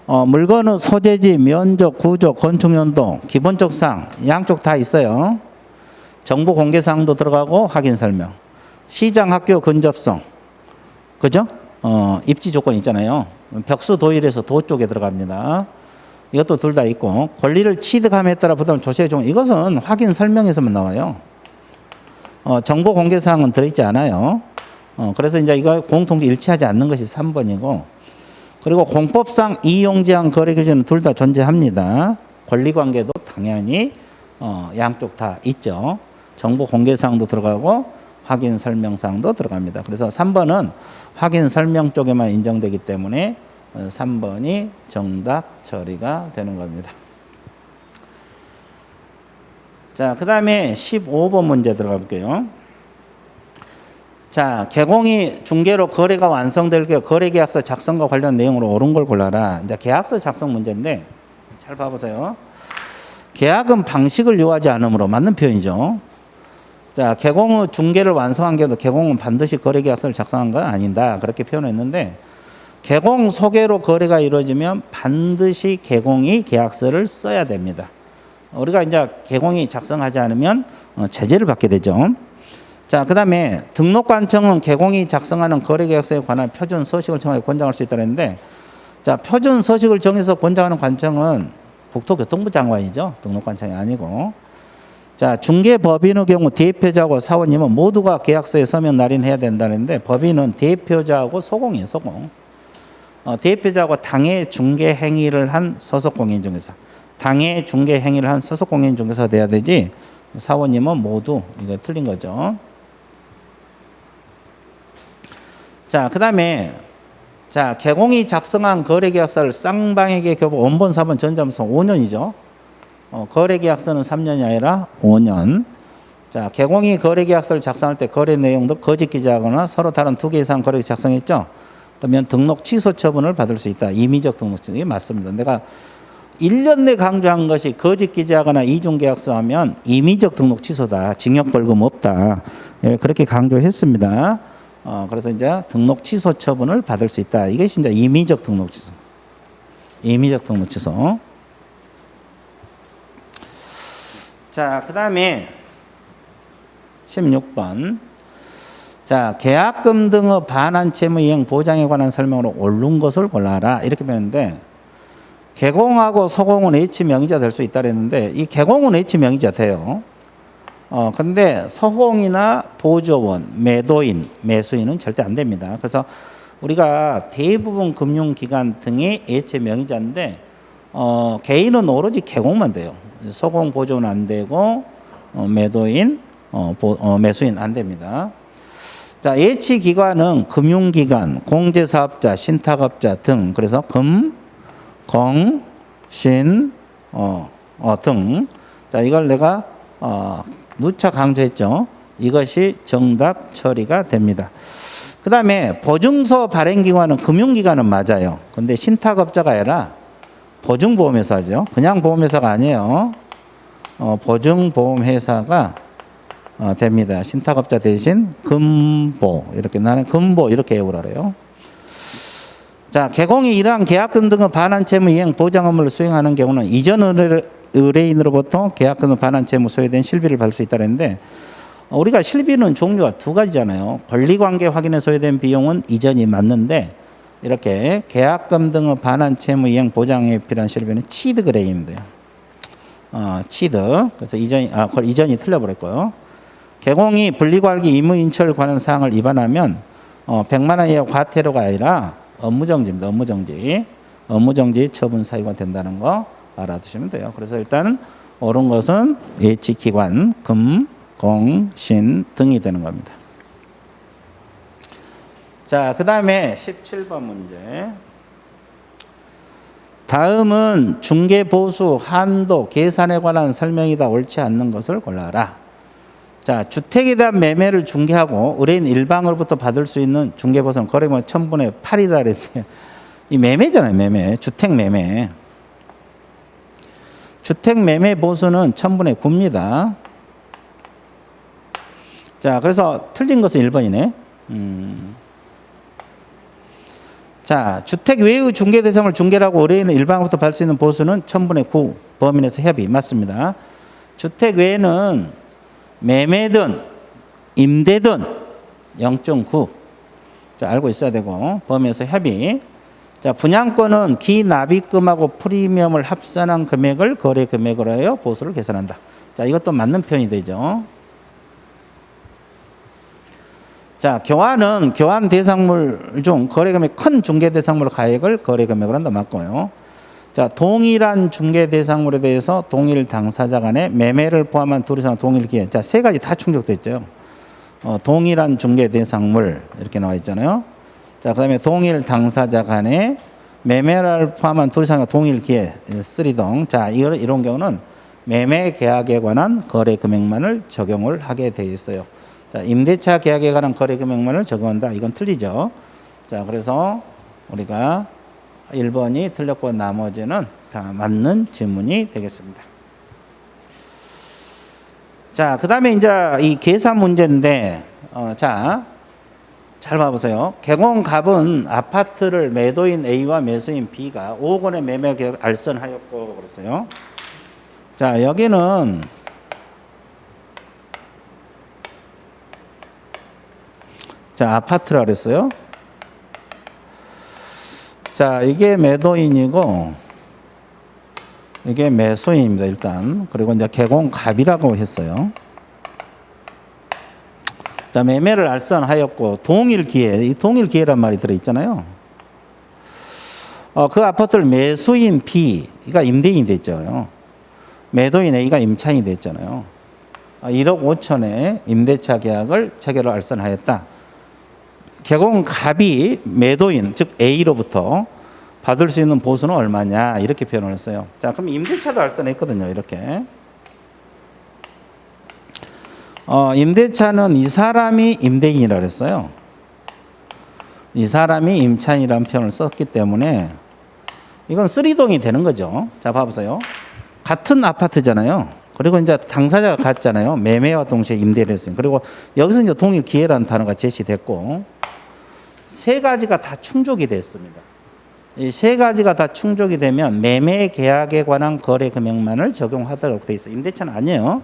물건의 소재지, 면적, 구조, 건축연도, 기본적 사항 양쪽 다 있어요. 정보 공개 사항도 들어가고 확인 설명. 시장, 학교 근접성, 그죠? 입지 조건 있잖아요. 벽수 도일에서 도 쪽에 들어갑니다. 이것도 둘 다 있고, 권리를 취득함에 따라 부담 조세 종, 이것은 확인 설명에서만 나와요. 정보 공개 사항은 들어있지 않아요. 그래서 이제 이거 공통적 일치하지 않는 것이 3번이고, 그리고 공법상 이용제한 거래 규정은 둘 다 존재합니다. 권리관계도 당연히 양쪽 다 있죠. 정보 공개 사항도 들어가고 확인 설명 사항도 들어갑니다. 그래서 3번은 확인 설명 쪽에만 인정되기 때문에 3번이 정답 처리가 되는 겁니다. 자, 그 다음에 15번 문제 들어가 볼게요. 자, 개공이 중개로 거래가 완성될 경우 거래계약서 작성과 관련 내용으로 옳은 걸 골라라. 이제 계약서 작성 문제인데 잘 봐보세요. 계약은 방식을 요하지 않으므로 맞는 표현이죠. 자, 개공의 중개를 완성한 경우도 개공은 반드시 거래계약서를 작성한 건 아니다. 그렇게 표현했는데 개공 소개로 거래가 이루어지면 반드시 개공이 계약서를 써야 됩니다. 우리가 이제 개공이 작성하지 않으면 제재를 받게 되죠. 자, 그 다음에 등록관청은 개공이 작성하는 거래계약서에 관한 표준 서식을 정하게 권장할 수 있다고 했는데, 자, 표준 서식을 정해서 권장하는 관청은 국토교통부 장관이죠. 등록관청이 아니고. 자, 중개법인의 경우 대표자하고 사원님은 모두가 계약서에 서면 날인해야 된다는데 법인은 대표자하고 소공이에요. 소공. 대표자하고 당해 중개 행위를 한 소속 공인 중개사. 당해 중개 행위를 한 소속 공인 중개사가 돼야 되지 사원님은 모두 이거 틀린 거죠. 자, 그 다음에 자, 개공이 작성한 거래계약서를 쌍방에게 교부 원본 4번 전자무성 5년이죠. 거래계약서는 3년이 아니라 5년. 자, 개공이 거래계약서를 작성할 때 거래 내용도 거짓 기재하거나 서로 다른 2개 이상 거래 작성했죠. 그러면 등록 취소 처분을 받을 수 있다. 임의적 등록 취소. 이게 맞습니다. 내가 1년 내 강조한 것이 거짓 기재하거나 이중계약서 하면 임의적 등록 취소다. 징역벌금 없다. 예, 그렇게 강조했습니다. 그래서 이제 등록 취소 처분을 받을 수 있다. 이것이 이제 임의적 등록 취소. 임의적 등록 취소. 자, 그 다음에 16번. 자, 계약금 등의 반환 채무 이행 보장에 관한 설명으로 옳은 것을 골라라. 이렇게 배웠는데, 개공하고 소공은 H 명의자 될 수 있다 그랬는데, 이 개공은 H 명의자 돼요. 근데 소공이나 보조원, 매도인, 매수인은 절대 안 됩니다. 그래서 우리가 대부분 금융기관 등이 H 명의자인데, 개인은 오로지 개공만 돼요. 소공, 보조는 안 되고, 매도인, 매수인 안 됩니다. 자, H 기관은 금융기관, 공제사업자, 신탁업자 등, 그래서 금, 공, 신, 등. 자, 이걸 내가, 누차 강조했죠. 이것이 정답 처리가 됩니다. 그 다음에 보증서 발행기관은 금융기관은 맞아요. 근데 신탁업자가 아니라 보증보험회사죠. 그냥 보험회사가 아니에요. 보증보험회사가 됩니다. 신탁업자 대신 금보. 이렇게 나는 금보 이렇게 외우라 그래요. 자, 개공이 이러한 계약금 등의 반환 채무 이행 보장 업무를 수행하는 경우는 이전 의뢰인으로부터 계약금 반환 채무 소요된 실비를 받을 수 있다고 했는데 우리가 실비는 종류가 2가지잖아요. 권리관계 확인에 소요된 비용은 이전이 맞는데 이렇게 계약금 등의 반환 채무 이행 보장에 필요한 실비는 치드그레임인데요. 치드. 그래서 이전이 틀려버렸고요. 개공이 분리관리 임의인출 관한 사항을 위반하면 100만 원 이하 과태료가 아니라 업무정지입니다. 업무정지. 업무정지 처분 사유가 된다는 거 알아두시면 돼요. 그래서 일단 옳은 것은 H기관, 금, 공, 신 등이 되는 겁니다. 자, 그 다음에 17번 문제. 다음은 중개보수, 한도, 계산에 관한 설명이다. 옳지 않는 것을 골라라. 자, 주택에 대한 매매를 중개하고 의뢰인 일방으로부터 받을 수 있는 중개보수는 거래금액 1000분의 8이다 그랬는데 이 매매잖아요. 매매. 주택 매매. 주택 매매 보수는 1000분의 9입니다. 자, 그래서 틀린 것은 1번이네. 자, 주택 외의 중개 대상을 중개라고 의뢰인은 일방으로부터 받을 수 있는 보수는 1000분의 9. 범인에서 협의. 맞습니다. 주택 외에는 매매든 임대든 0.9. 자, 알고 있어야 되고 범위에서 협의. 자, 분양권은 기납입금하고 프리미엄을 합산한 금액을 거래 금액으로 하여 보수를 계산한다. 자, 이것도 맞는 표현이 되죠. 자, 교환은 교환 대상물 중 거래 금액 큰 중개 대상물 가액을 거래 금액으로 한다. 맞고요. 자, 동일한 중개 대상물에 대해서 동일 당사자 간의 매매를 포함한 둘 이상 동일 기회. 자, 3가지 다 충족됐죠. 동일한 중개 대상물 이렇게 나와 있잖아요. 자, 그다음에 동일 당사자 간의 매매를 포함한 둘 이상의 동일 기회, 쓰리동. 자, 이런 경우는 매매 계약에 관한 거래 금액만을 적용을 하게 되어 있어요. 자, 임대차 계약에 관한 거래 금액만을 적용한다. 이건 틀리죠. 자, 그래서 우리가 1번이 틀렸고 나머지는 다 맞는 질문이 되겠습니다. 자, 그 다음에 이제 이 계산 문제인데, 자, 잘 봐보세요. 개공갑은 아파트를 매도인 A와 매수인 B가 5억 원의 매매 계약을 알선하였고 그랬어요. 자, 여기는 자, 아파트라 그랬어요. 자, 이게 매도인이고 이게 매수인입니다. 일단. 그리고 이제 개공갑이라고 했어요. 자, 매매를 알선하였고 동일 기회, 이 동일 기회란 말이 들어 있잖아요. 그 아파트를 매수인 B가 임대인이 됐잖아요. 매도인 A가 임차인이 됐잖아요. 1억 5천에 임대차 계약을 체결을 알선하였다. 개공갑이 매도인 즉 A로부터 받을 수 있는 보수는 얼마냐 이렇게 표현을 했어요. 자, 그럼 임대차도 알선했거든요. 이렇게. 임대차는 이 사람이 임대인이라고 했어요. 이 사람이 임차인이라는 표현을 썼기 때문에 이건 쓰리동이 되는 거죠. 자, 봐보세요. 같은 아파트잖아요. 그리고 이제 당사자가 같잖아요. 매매와 동시에 임대를 했어요. 그리고 여기서 이제 동일 기회라는 단어가 제시됐고 세 가지가 다 충족이 됐습니다. 이 세 가지가 다 충족이 되면 매매 계약에 관한 거래 금액만을 적용하도록 돼 있어요. 임대차는 아니에요.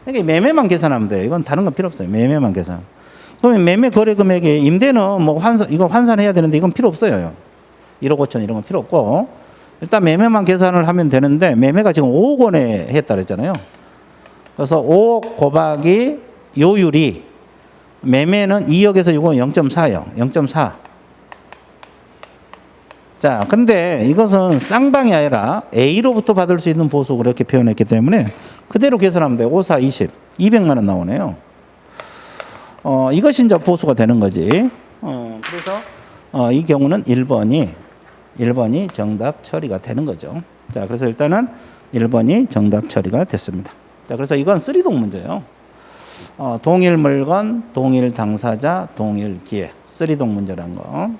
그러니까 매매만 계산하면 돼요. 이건 다른 건 필요 없어요. 매매만 계산. 그러면 매매 거래 금액에 임대는 뭐 이거 환산해야 되는데 이건 필요 없어요. 1억 5천 이런 건 필요 없고 일단 매매만 계산을 하면 되는데 매매가 지금 5억 원에 했다 그랬잖아요. 그래서 5억 곱하기 요율이 매매는 2억에서 이거 0.4요. 0.4. 자, 근데 이것은 쌍방이 아니라 A로부터 받을 수 있는 보수 그렇게 표현했기 때문에 그대로 계산하면 돼요. 5, 4, 20. 200만 원 나오네요. 이것이 이제 보수가 되는 거지. 그래서 이 경우는 1번이 정답 처리가 되는 거죠. 자, 그래서 일단은 1번이 정답 처리가 됐습니다. 자, 그래서 이건 쓰리동 문제예요. 동일 물건, 동일 당사자, 동일 기회. 쓰리동 문제라는 거.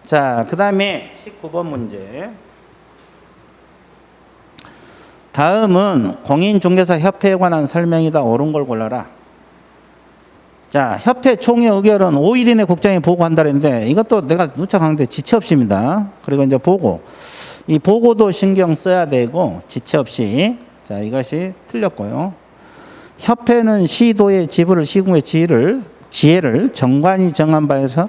자, 그 다음에 19번 문제. 다음은 공인중개사 협회에 관한 설명이다. 옳은 걸 골라라. 자, 협회 총회 의결은 5일 이내 국장에 보고한다는데 이것도 내가 누차 강조해 지체 없이입니다. 그리고 이제 보고. 이 보고도 신경 써야 되고 지체 없이. 자, 이것이 틀렸고요. 협회는 시도의 지부를 시군의 지혜를 정관이 정한 바에서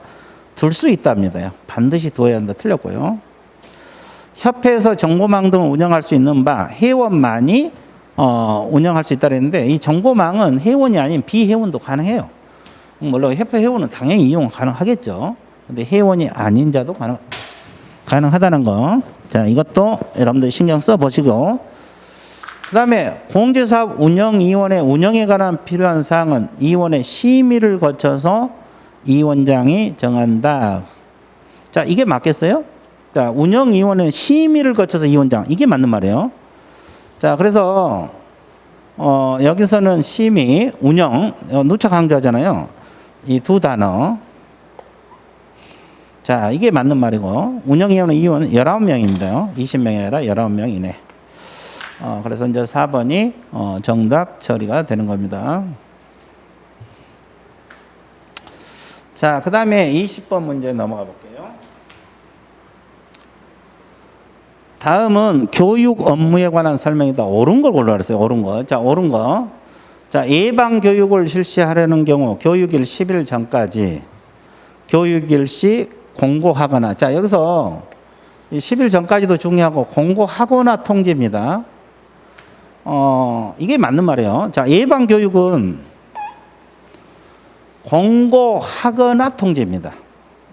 둘 수 있답니다. 반드시 두어야 한다. 틀렸고요. 협회에서 정보망 등을 운영할 수 있는 바 회원만이 운영할 수 있다 그랬는데 이 정보망은 회원이 아닌 비회원도 가능해요. 물론 협회 회원은 당연히 이용 가능하겠죠. 근데 회원이 아닌 자도 가능하다는 거. 자, 이것도 여러분들 신경 써 보시고. 그다음에 공제사업 운영위원회 운영에 관한 필요한 사항은 위원회 심의를 거쳐서 위원장이 정한다. 자, 이게 맞겠어요? 자, 운영위원회는 심의를 거쳐서 위원장. 이게 맞는 말이에요. 자, 그래서 여기서는 심의, 운영 누차 강조하잖아요. 이 두 단어. 자, 이게 맞는 말이고 운영위원회 위원은 19명입니다. 20명이 아니라 19명 이내. 그래서 이제 4번이 정답 처리가 되는 겁니다. 자, 그 다음에 20번 문제 넘어가 볼게요. 다음은 교육 업무에 관한 설명이다. 옳은 걸 골라라 그랬어요. 옳은 거. 자, 옳은 거. 자, 예방 교육을 실시하려는 경우 교육일 10일 전까지 교육일 시 공고하거나. 자, 여기서 10일 전까지도 중요하고 공고하거나 통지입니다. 이게 맞는 말이에요. 자, 예방 교육은 공고하거나 통지입니다.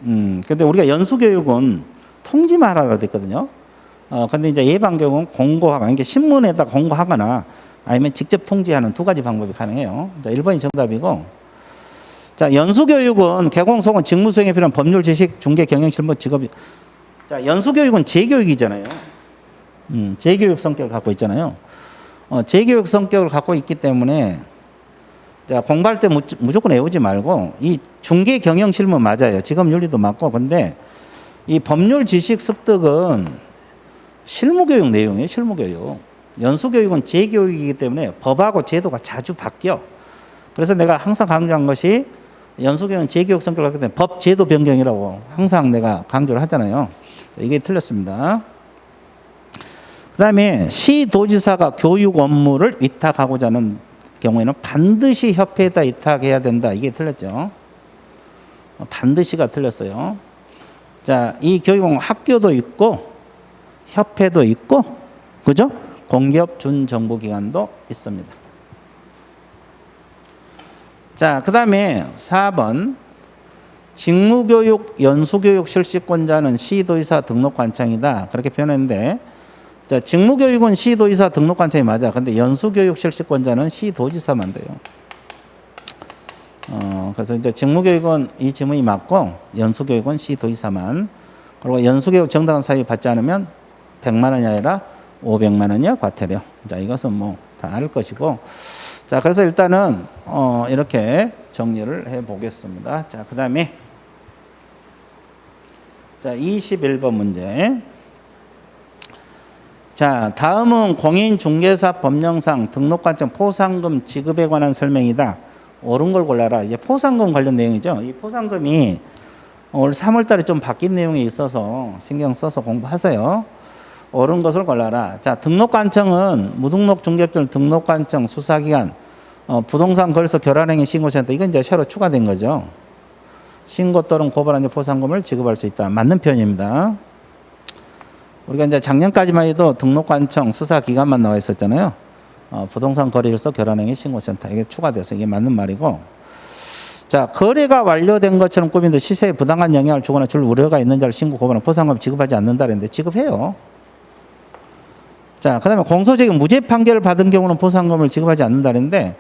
근데 우리가 연수교육은 통지만 하라고 됐거든요. 근데 이제 예방교육은 공고하거나, 이게 신문에다 공고하거나 아니면 직접 통지하는 두 가지 방법이 가능해요. 자, 1번이 정답이고. 자, 연수교육은 개공소은 직무 수행에 필요한 법률 지식, 중개, 경영, 실무, 직업이. 자, 연수교육은 재교육이잖아요. 재교육 성격을 갖고 있잖아요. 재교육 성격을 갖고 있기 때문에 자, 공부할 때 무조건 외우지 말고 이 중개, 경영, 실무 맞아요. 직업 윤리도 맞고. 근데 이 법률 지식 습득은 실무교육 내용이에요. 실무교육. 연수교육은 재교육이기 때문에 법하고 제도가 자주 바뀌어. 그래서 내가 항상 강조한 것이 연수교육은 재교육 성격을 갖기 때문에 법 제도 변경이라고 항상 내가 강조를 하잖아요. 이게 틀렸습니다. 그 다음에 시도지사가 교육 업무를 위탁하고자 하는 경우에는 반드시 협회에다 위탁해야 된다. 이게 틀렸죠. 반드시가 틀렸어요. 자, 이 교육은 학교도 있고 협회도 있고 그죠? 공기업 준정부기관도 있습니다. 자, 그 다음에 4번 직무교육, 연수교육 실시권자는 시도의사 등록관청이다. 그렇게 표현했는데 자, 직무교육은 시도의사 등록관청이 맞아. 근데 연수교육 실시권자는 시도지사만 돼요. 그래서 이제 직무교육은 이 지문이 맞고 연수교육은 시도지사만. 그리고 연수교육 정당한 사유 받지 않으면 100만 원이 아니라 500만 원이야 과태료. 자, 이것은 뭐 다 알 것이고. 자, 그래서 일단은 이렇게 정리를 해 보겠습니다. 자, 그다음에 자, 21번 문제. 자, 다음은 공인중개사 법령상 등록관청 포상금 지급에 관한 설명이다. 옳은 걸 골라라. 이제 포상금 관련 내용이죠. 이 포상금이 올 3월 달에 좀 바뀐 내용이 있어서 신경 써서 공부하세요. 옳은 것을 골라라. 자, 등록관청은 무등록 중개업자 등록관청 수사기관, 부동산 거래소 결환행위 신고센터 이건 이제 새로 추가된 거죠. 신고 또는 고발한 포상금을 지급할 수 있다. 맞는 표현입니다. 우리가 이제 작년까지만 해도 등록관청 수사기관만 나와 있었잖아요. 부동산 거래소 결환행위 신고센터 이게 추가돼서 이게 맞는 말이고. 자, 거래가 완료된 것처럼 꾸민듯 시세에 부당한 영향을 주거나 줄 우려가 있는 자를 신고 고발하면 포상금 지급하지 않는다 그랬는데 지급해요. 자, 그 다음에 공소적인 무죄 판결을 받은 경우는 포상금을 지급하지 않는다 그랬는데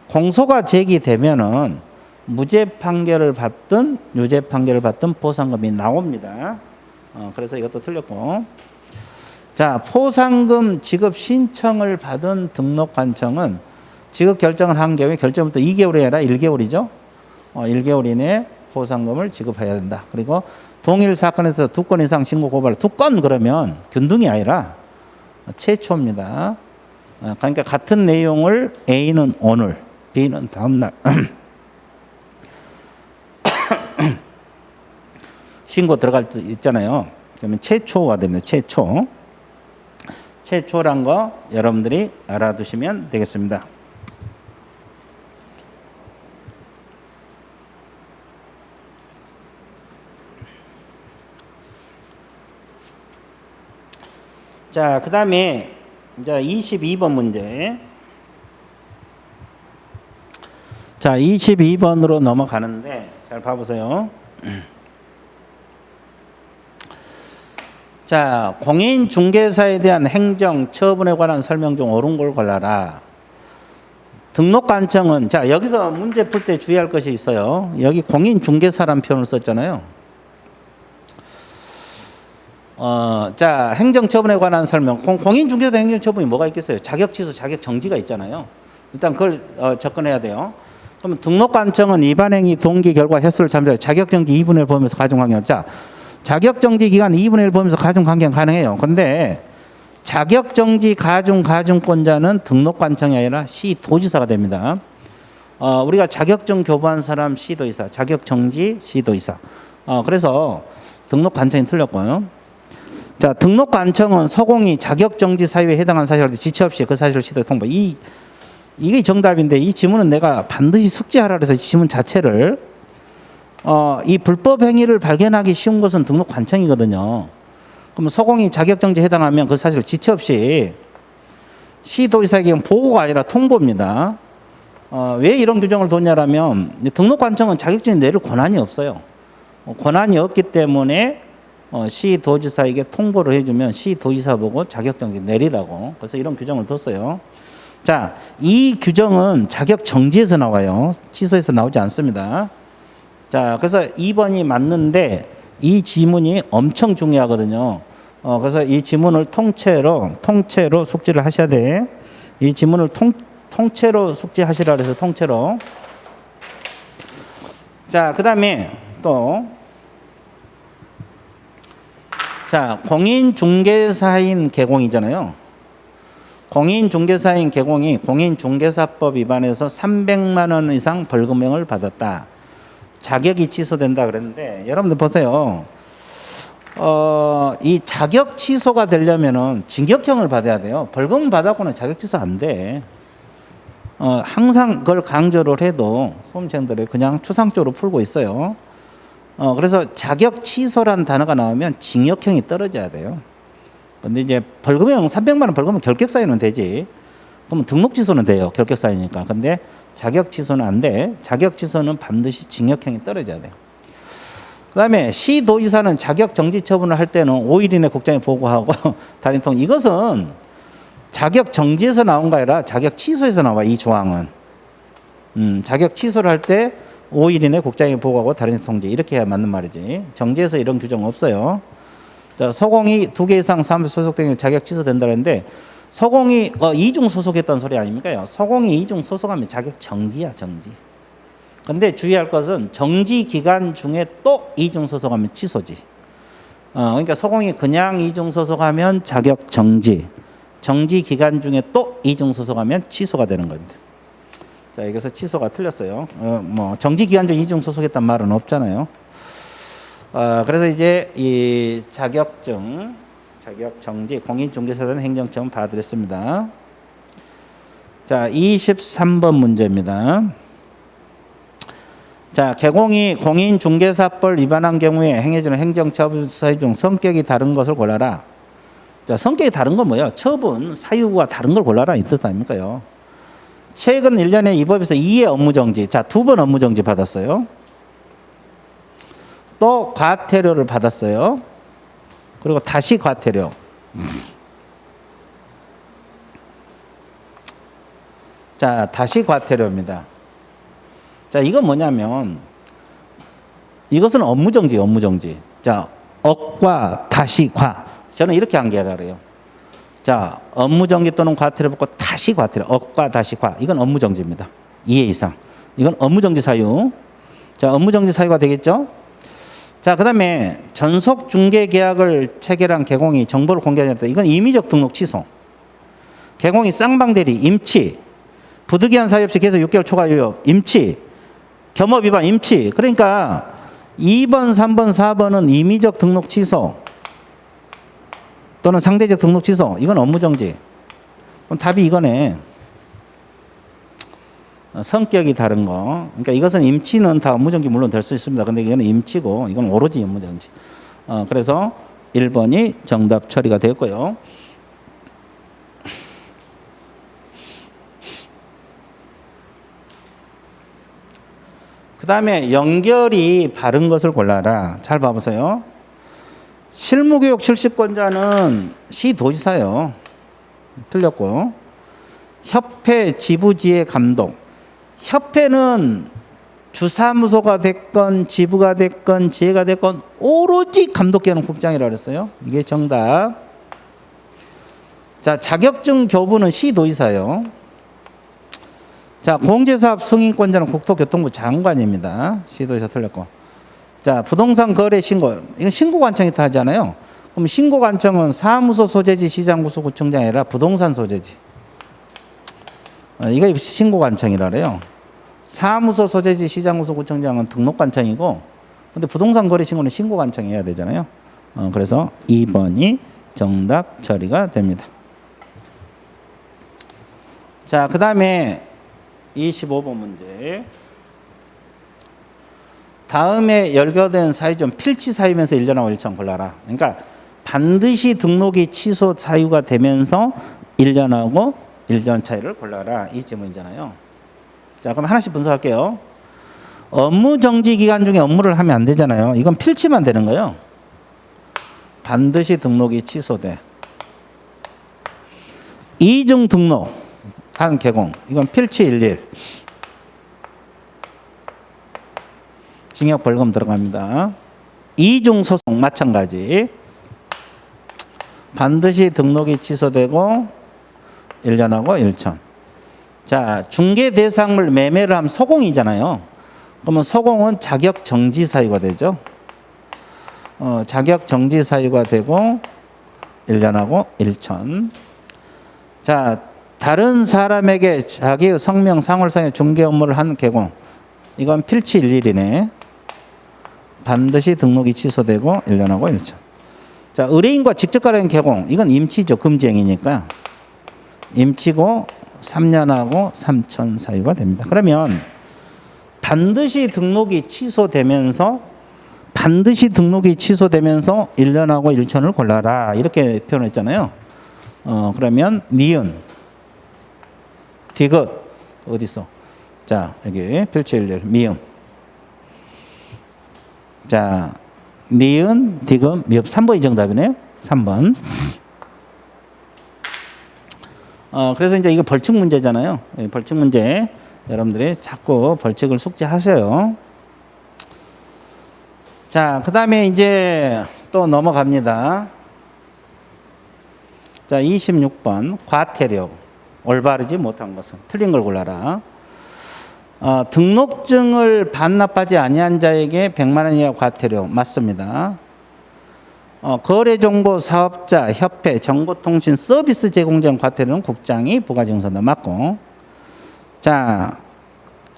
공소가 제기되면은 무죄 판결을 받든 유죄 판결을 받든 포상금이 나옵니다. 그래서 이것도 틀렸고. 자, 포상금 지급 신청을 받은 등록관청은 지급 결정을 한 경우에 결정부터 2개월이 아니라 1개월이죠. 1개월 이내에 포상금을 지급해야 된다. 그리고 동일 사건에서 2건 이상 신고 고발, 2건 그러면 균등이 아니라 최초입니다. 그러니까 같은 내용을 A는 오늘, B는 다음날 신고 들어갈 때 있잖아요. 그러면 최초가 됩니다. 최초. 최초란 거 여러분들이 알아두시면 되겠습니다. 자, 그 다음에 이제 22번 문제. 자, 22번으로 넘어가는데 잘 봐보세요. 자, 공인중개사에 대한 행정 처분에 관한 설명 중 옳은 걸 골라라. 등록관청은 자, 여기서 문제 풀 때 주의할 것이 있어요. 여기 공인중개사라는 표현을 썼잖아요. 자, 행정처분에 관한 설명. 공인중개사 행정처분이 뭐가 있겠어요? 자격취소, 자격정지가 있잖아요. 일단 그걸 접근해야 돼요. 그러면 등록관청은 위반행위 동기 결과 횟수를 참조해 자격정지 2분의 1 범위에서 가중환경. 자, 자격정지 기간 2분의 1 범위에서 가중환경 가능해요. 근데 자격정지 가중권자는 등록관청이 아니라 시도지사가 됩니다. 우리가 자격증 교부한 사람 시도지사, 자격정지 시도지사. 그래서 등록관청이 틀렸고요. 자, 등록관청은 서공이 자격정지 사유에 해당한 사실을 지체 없이 그 사실을 시도에 통보. 이게 정답인데 이 지문은 내가 반드시 숙지하라 그래서 이 지문 자체를 이 불법 행위를 발견하기 쉬운 것은 등록관청이거든요. 그럼 서공이 자격정지에 해당하면 그 사실을 지체 없이 시도지사에게 보고가 아니라 통보입니다. 왜 이런 규정을 뒀냐라면 등록관청은 자격정지 내릴 권한이 없어요. 권한이 없기 때문에 시도지사에게 통보를 해주면 시도지사 보고 자격정지 내리라고. 그래서 이런 규정을 뒀어요. 자, 이 규정은 자격정지에서 나와요. 취소에서 나오지 않습니다. 자, 그래서 2번이 맞는데 이 지문이 엄청 중요하거든요. 그래서 이 지문을 통째로 숙지를 하셔야 돼. 이 지문을 통째로 숙지하시라 그래서 통째로. 자, 그 다음에 또, 자, 공인중개사인 개공이잖아요. 공인중개사인 개공이 공인중개사법 위반해서 300만 원 이상 벌금형을 받았다. 자격이 취소된다 그랬는데, 여러분들 보세요. 이 자격 취소가 되려면은 징역형을 받아야 돼요. 벌금 받았고는 자격 취소 안 돼. 항상 그걸 강조를 해도 소음생들이 그냥 추상적으로 풀고 있어요. 그래서 자격 취소란 단어가 나오면 징역형이 떨어져야 돼요. 근데 이제 벌금형 300만 원 벌금은 결격 사유는 되지. 그러면 등록 취소는 돼요. 결격 사유니까. 근데 자격 취소는 안 돼. 자격 취소는 반드시 징역형이 떨어져야 돼. 그다음에 시도지사는 자격 정지 처분을 할 때는 5일 이내 국장에 보고하고 달인통 이것은 자격 정지에서 나온 거 아니라 자격 취소에서 나와. 이 조항은 자격 취소를 할 때 5일 이내 국장에 보고하고 다른 통지 이렇게 해야 맞는 말이지. 정지에서 이런 규정 없어요. 자, 서공이 2개 이상 사무소 소속된 자격 취소된다는데 서공이 이중 소속했다는 소리 아닙니까? 서공이 이중 소속하면 자격 정지야, 정지. 근데 주의할 것은 정지 기간 중에 또 이중 소속하면 취소지. 그러니까 서공이 그냥 이중 소속하면 자격 정지. 정지 기간 중에 또 이중 소속하면 취소가 되는 겁니다. 자, 여기서 취소가 틀렸어요. 뭐 정지 기간 중 이중 소속했단 말은 없잖아요. 그래서 이제 이 자격증, 자격 정지, 공인중개사단 행정처분 봐드렸습니다. 자, 23번 문제입니다. 자, 개공이 공인중개사법 위반한 경우에 행해지는 행정처분 사유 중 성격이 다른 것을 골라라. 자, 성격이 다른 건 뭐예요? 처분 사유가 다른 걸 골라라 이 뜻 아닙니까요? 최근 1년에 이 법에서 2회 업무정지, 자, 2번 업무정지 받았어요. 또 과태료를 받았어요. 그리고 다시 과태료. 자, 다시 과태료입니다. 자, 이건 뭐냐면 이것은 업무정지, 업무정지. 자, 억과 다시 과. 저는 이렇게 한계라 그래요. 자, 업무정지 또는 과태료 받고 다시 과태료. 억과 다시 과. 이건 업무정지입니다. 2회 이상. 이건 업무정지 사유. 자, 업무정지 사유가 되겠죠? 자, 그 다음에 전속중개계약을 체결한 개공이 정보를 공개하지 않았다. 이건 임의적 등록 취소. 개공이 쌍방대리, 임치. 부득이한 사유 없이 계속 6개월 초과 유효, 임치. 겸업 위반, 임치. 그러니까 2번, 3번, 4번은 임의적 등록 취소 또는 상대적 등록 취소. 이건 업무정지. 그럼 답이 이거네. 성격이 다른 거. 그러니까 이것은 임치는 다 업무정지 물론 될 수 있습니다. 근데 이거는 임치고 이건 오로지 업무정지. 그래서 1번이 정답 처리가 되었고요. 그 다음에 연결이 바른 것을 골라라. 잘 봐보세요. 실무교육 실시권자는 시도지사요. 틀렸고. 협회 지부지회 감독. 협회는 주사무소가 됐건 지부가 됐건 지회가 됐건 오로지 감독계는 국장이라고 그랬어요. 이게 정답. 자, 자격증 교부는 시도지사요. 자, 공제사업 승인권자는 국토교통부 장관입니다. 시도지사 틀렸고. 자, 부동산 거래 신고. 이건 신고관청이 다 하잖아요. 그럼 신고관청은 사무소 소재지 시장구청장이 아니라 부동산 소재지. 이거 신고관청이라 그래요. 사무소 소재지 시장구청장은 등록관청이고, 근데 부동산 거래 신고는 신고관청이 해야 되잖아요. 그래서 2번이 정답 처리가 됩니다. 자, 그 다음에 25번 문제. 다음에 열거된 사유 중 필치 사유면서 1년하고 1천 골라라. 그러니까 반드시 등록이 취소 사유가 되면서 1년하고 1년 차이를 골라라. 이 질문이잖아요. 자, 그럼 하나씩 분석할게요. 업무정지 기간 중에 업무를 하면 안 되잖아요. 이건 필치만 되는 거예요. 반드시 등록이 취소돼. 이중 등록 한 개공. 이건 필치 11. 징역 벌금 들어갑니다. 이중 소송 마찬가지. 반드시 등록이 취소되고 1년하고 1천. 자, 중개 대상물 매매를 하면 소공이잖아요. 그러면 소공은 자격 정지 사유가 되죠. 자격 정지 사유가 되고 1년하고 1천. 자, 다른 사람에게 자기의 성명 상홀상의 중개 업무를 한 개공. 이건 필치 일일이네. 반드시 등록이 취소되고 1년하고 1천. 자, 의뢰인과 직접 가는 개공. 이건 임치죠. 금지행위니까. 임치고 3년하고 3천 사유가 됩니다. 그러면 반드시 등록이 취소되면서 1년하고 1천을 골라라. 이렇게 표현했잖아요. 그러면 니은, 디귿 어디 있어? 자, 여기 필치1일 미음. 자, 니은, 디귿, 미음. 3번이 정답이네요. 3번. 그래서 이제 이거 벌칙 문제잖아요. 벌칙 문제. 여러분들이 자꾸 벌칙을 숙지하세요. 자, 그 다음에 이제 또 넘어갑니다. 자, 26번. 과태료. 올바르지 못한 것은. 틀린 걸 골라라. 등록증을 반납하지 아니한 자에게 100만 원 이하 과태료. 맞습니다. 거래정보 사업자, 협회, 정보통신 서비스 제공자 과태료는 국장이 부과징수한다. 맞고. 자,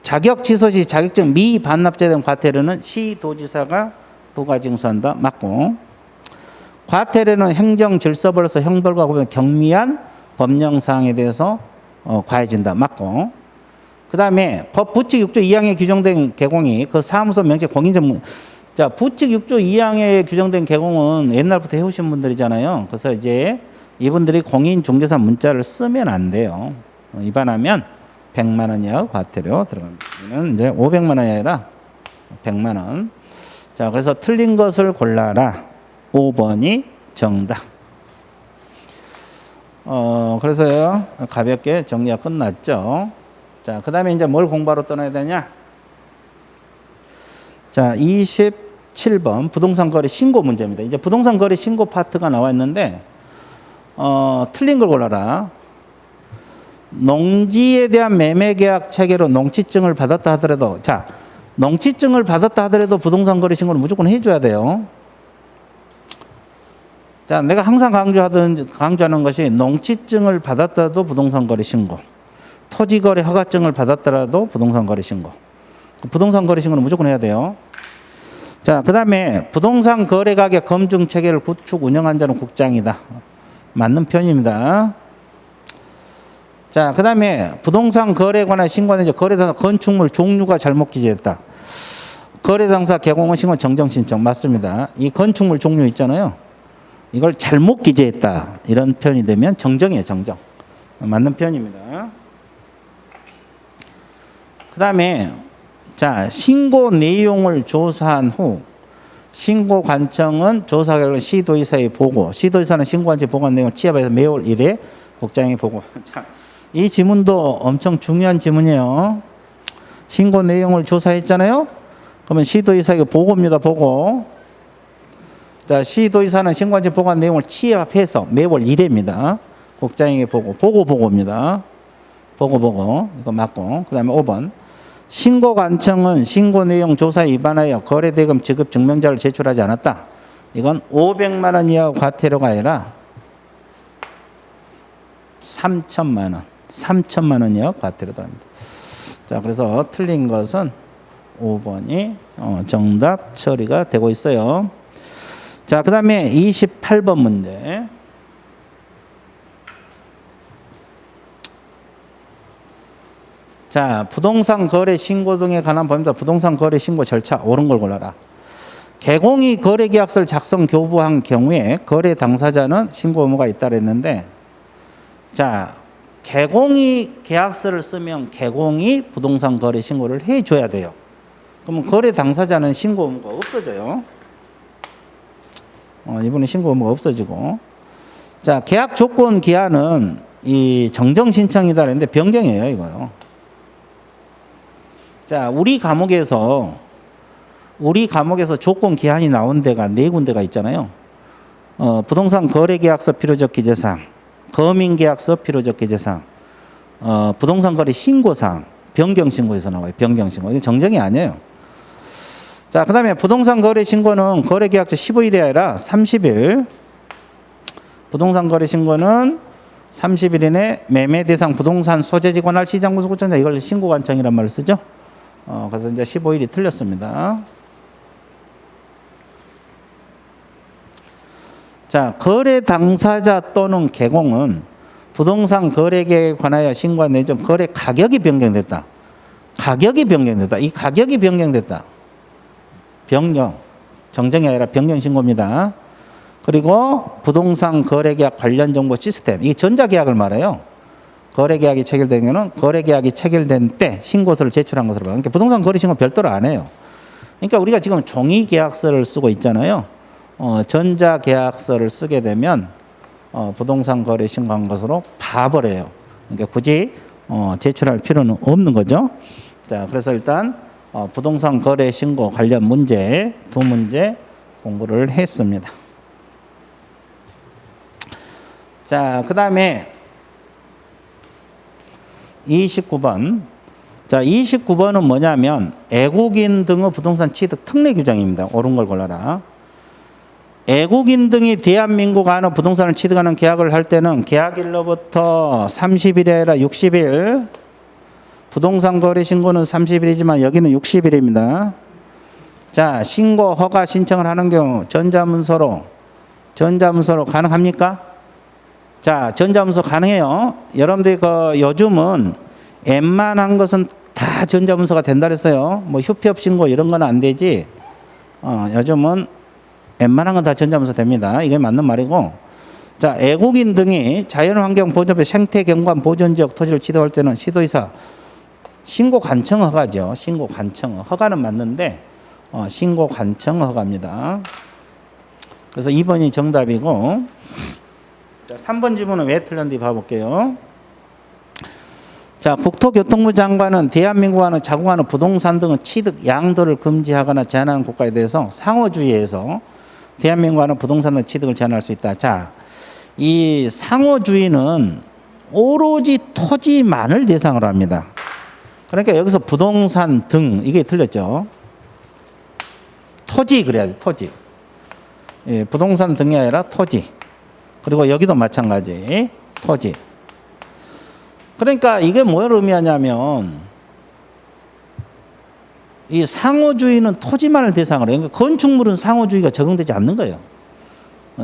자격 취소 시 자격증 미반납자에 대한 과태료는 시도지사가 부과징수한다. 맞고. 과태료는 행정질서벌로서 형벌과 구분 경미한 법령사항에 대해서 과해진다. 맞고. 그 다음에 법 부칙 6조 2항에 규정된 개공이 그 사무소 명제 공인전. 자, 부칙 6조 2항에 규정된 개공은 옛날부터 해오신 분들이잖아요. 그래서 이제 이분들이 공인중개사 문자를 쓰면 안 돼요. 위반하면 100만 원 이하 과태료 들어갑니다. 이제 500만 원이 아니라 100만 원. 자, 그래서 틀린 것을 골라라. 5번이 정답. 그래서요, 가볍게 정리가 끝났죠. 자, 그 다음에 이제 뭘 공부하러 떠나야 되냐? 자, 27번 부동산 거래 신고 문제입니다. 이제 부동산 거래 신고 파트가 나와 있는데, 틀린 걸 골라라. 농지에 대한 매매 계약 체계로 농지증을 받았다 하더라도, 자, 농지증을 받았다 하더라도 부동산 거래 신고를 무조건 해줘야 돼요. 자, 내가 항상 강조하는 것이 농지증을 받았다도 부동산 거래 신고, 토지거래 허가증을 받았더라도 부동산 거래 신고. 부동산 거래 신고는 무조건 해야 돼요. 자, 그 다음에 부동산 거래 가격 검증 체계를 구축 운영한 자는 국장이다. 맞는 편입니다. 자, 그 다음에 부동산 거래에 관한 신고는 이제 거래당사 건축물 종류가 잘못 기재했다. 거래당사 개공원 신고 정정 신청. 맞습니다. 이 건축물 종류 있잖아요. 이걸 잘못 기재했다. 이런 표현이 되면 정정이에요. 정정. 맞는 표현입니다. 그 다음에 자, 신고 내용을 조사한 후 신고 관청은 조사 결과 시도지사에 보고, 시도지사는 신고한지 보고한 내용을 취합해서 매월 1회 국장에 보고. 자, 이 지문도 엄청 중요한 지문이에요. 신고 내용을 조사했잖아요. 그러면 시도지사에게 보고입니다. 보고. 자, 시도지사는 신고한지 보고한 내용을 취합해서 매월 1회입니다. 국장에게 보고입니다. 보고. 이거 맞고. 그 다음에 5번. 신고관청은 신고 내용 조사에 위반하여 거래대금 지급 증명자를 제출하지 않았다. 이건 500만 원 이하 과태료가 아니라 3천만 원. 3천만 원 이하 과태료다 합니다. 자, 그래서 틀린 것은 5번이 정답 처리가 되고 있어요. 자, 그 다음에 28번 문제. 자, 부동산 거래 신고 등에 관한 법입니다. 부동산 거래 신고 절차 옳은 걸 골라라. 개공이 거래 계약서를 작성 교부한 경우에 거래 당사자는 신고 의무가 있다 했는데, 자, 개공이 계약서를 쓰면 개공이 부동산 거래 신고를 해줘야 돼요. 그러면 거래 당사자는 신고 의무가 없어져요. 이번에 신고 의무가 없어지고. 자, 계약 조건 기한은 이 정정 신청이다 했는데 변경이에요, 이거요. 자, 우리 과목에서 우리 과목에서 조건 기한이 나온 데가 네 군데가 있잖아요. 부동산 거래계약서 필요적 기재사항, 거민계약서 필요적 기재사항, 부동산 거래 신고사항, 변경신고에서 나와요. 변경신고. 이게 정정이 아니에요. 자, 그 다음에 부동산 거래 신고는 거래계약서 15일이 아니라 30일. 부동산 거래 신고는 30일 이내 매매 대상 부동산 소재지 관할 시장군수구청장, 이걸 신고관청이란 말을 쓰죠. 그래서 이제 15일이 틀렸습니다. 자, 거래 당사자 또는 개공은 부동산 거래계획에 관하여 신고한 내용 거래 가격이 변경됐다. 가격이 변경됐다. 이 가격이 변경됐다. 변경. 정정이 아니라 변경 신고입니다. 그리고 부동산 거래계약 관련 정보 시스템. 이게 전자계약을 말해요. 거래계약이 체결된 경우는 거래계약이 체결된 때 신고서를 제출한 것으로 봐요. 그러니까 부동산 거래 신고 별도로 안 해요. 그러니까 우리가 지금 종이 계약서를 쓰고 있잖아요. 전자계약서를 쓰게 되면 부동산 거래 신고한 것으로 봐버려요. 그러니까 굳이 제출할 필요는 없는 거죠. 자, 그래서 일단 부동산 거래 신고 관련 문제 두 문제 공부를 했습니다. 자, 그 다음에 29번. 자, 29번은 뭐냐면 애국인 등의 부동산 취득 특례 규정입니다. 옳은 걸 골라라. 애국인 등이 대한민국 안에 부동산을 취득하는 계약을 할 때는 계약일로부터 30일이 아니라 60일. 부동산 거래 신고는 30일이지만 여기는 60일입니다. 자, 신고 허가 신청을 하는 경우 전자문서로 가능합니까? 자, 전자문서 가능해요. 여러분들이 요즘은 웬만한 것은 다 전자문서가 된다 그랬어요. 뭐 휴피업 신고 이런 건 안 되지. 요즘은 웬만한 건 다 전자문서 됩니다. 이게 맞는 말이고. 자, 애국인 등이 자연환경 보존법 생태 경관 보존지역 토지를 취득할 때는 시도의사 신고 관청 허가죠. 신고 관청 허가는 맞는데 신고 관청 허가입니다. 그래서 2번이 정답이고. 자, 3번 지문은 왜 틀렸는지 봐볼게요. 자, 국토교통부 장관은 대한민국과는 자국과는 부동산 등의 취득, 양도를 금지하거나 제한하는 국가에 대해서 상호주의에서 대한민국과는 부동산 등 취득을 제한할 수 있다. 자, 이 상호주의는 오로지 토지만을 대상으로 합니다. 그러니까 여기서 부동산 등 이게 틀렸죠. 토지 그래야 돼. 토지. 예, 부동산 등이 아니라 토지. 그리고 여기도 마찬가지. 토지. 그러니까 이게 뭘 의미하냐면 이 상호주의는 토지만을 대상으로, 그러니까 건축물은 상호주의가 적용되지 않는 거예요.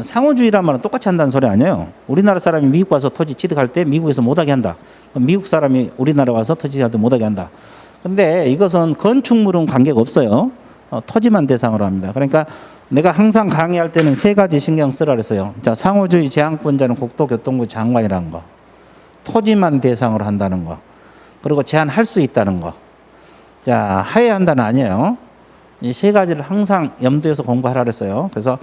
상호주의란 말은 똑같이 한다는 소리 아니에요. 우리나라 사람이 미국 와서 토지 취득할 때 미국에서 못하게 한다. 미국 사람이 우리나라 와서 토지 취득할 못하게 한다. 근데 이것은 건축물은 관계가 없어요. 토지만 대상으로 합니다. 그러니까 내가 항상 강의할 때는 세 가지 신경 쓰라 그랬어요. 자, 상호주의 제한권자는 국토교통부 장관이라는 거. 토지만 대상으로 한다는 거. 그리고 제한할 수 있다는 거. 자, 하해야 한다는 아니에요. 이 세 가지를 항상 염두에서 공부하라 그랬어요. 그래서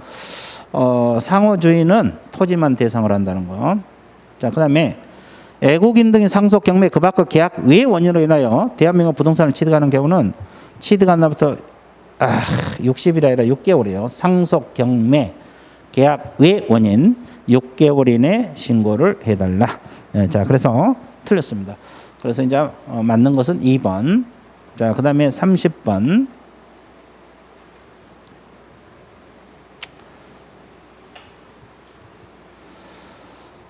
상호주의는 토지만 대상으로 한다는 거. 자, 그 다음에 애국인 등이 상속 경매 그 밖의 계약 외 원인으로 인하여 대한민국 부동산을 취득하는 경우는 취득한 날부터 60일이 아니라 6개월이에요. 상속 경매 계약 외 원인 6개월 이내 신고를 해달라. 네, 자, 그래서 틀렸습니다. 그래서 이제 맞는 것은 2번. 자, 그 다음에 30번.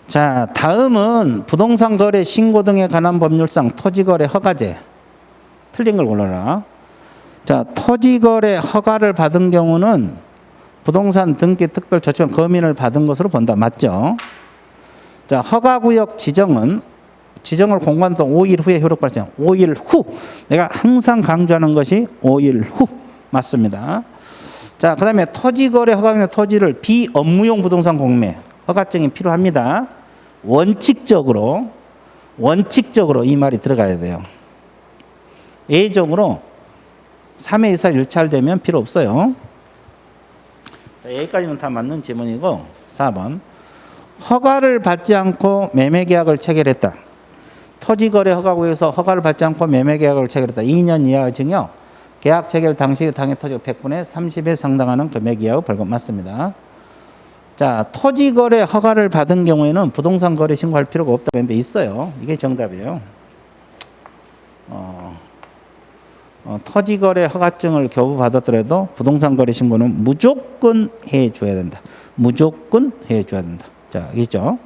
자, 다음은 부동산 거래 신고 등에 관한 법률상 토지거래 허가제. 틀린 걸 골라라. 자, 토지거래 허가를 받은 경우는 부동산 등기 특별 조치원 거민을 받은 것으로 본다. 맞죠? 자, 허가구역 지정을 공고한 동 5일 후에 효력 발생. 5일 후. 내가 항상 강조하는 것이 5일 후. 맞습니다. 자, 그 다음에 토지거래 허가용 토지를 비업무용 부동산 공매 허가증이 필요합니다. 원칙적으로 이 말이 들어가야 돼요. 예외적으로 3회 이상 유찰되면 필요 없어요. 자, 여기까지는 다 맞는 지문이고 4번. 허가를 받지 않고 매매계약을 체결했다. 토지거래 허가구에서 허가를 받지 않고 매매계약을 체결했다. 2년 이하 징역, 계약 체결 당시 당해 토지 100분의 30에 상당하는 금액 이하의 벌금 맞습니다. 자, 토지 거래 허가를 받은 경우에는 부동산 거래 신고할 필요가 없다고 했는데 있어요. 이게 정답이에요. 토지 거래 허가증을 겨우 받았더라도 부동산 거래 신고는 무조건 해줘야 된다. 무조건 해줘야 된다. 자, 있죠?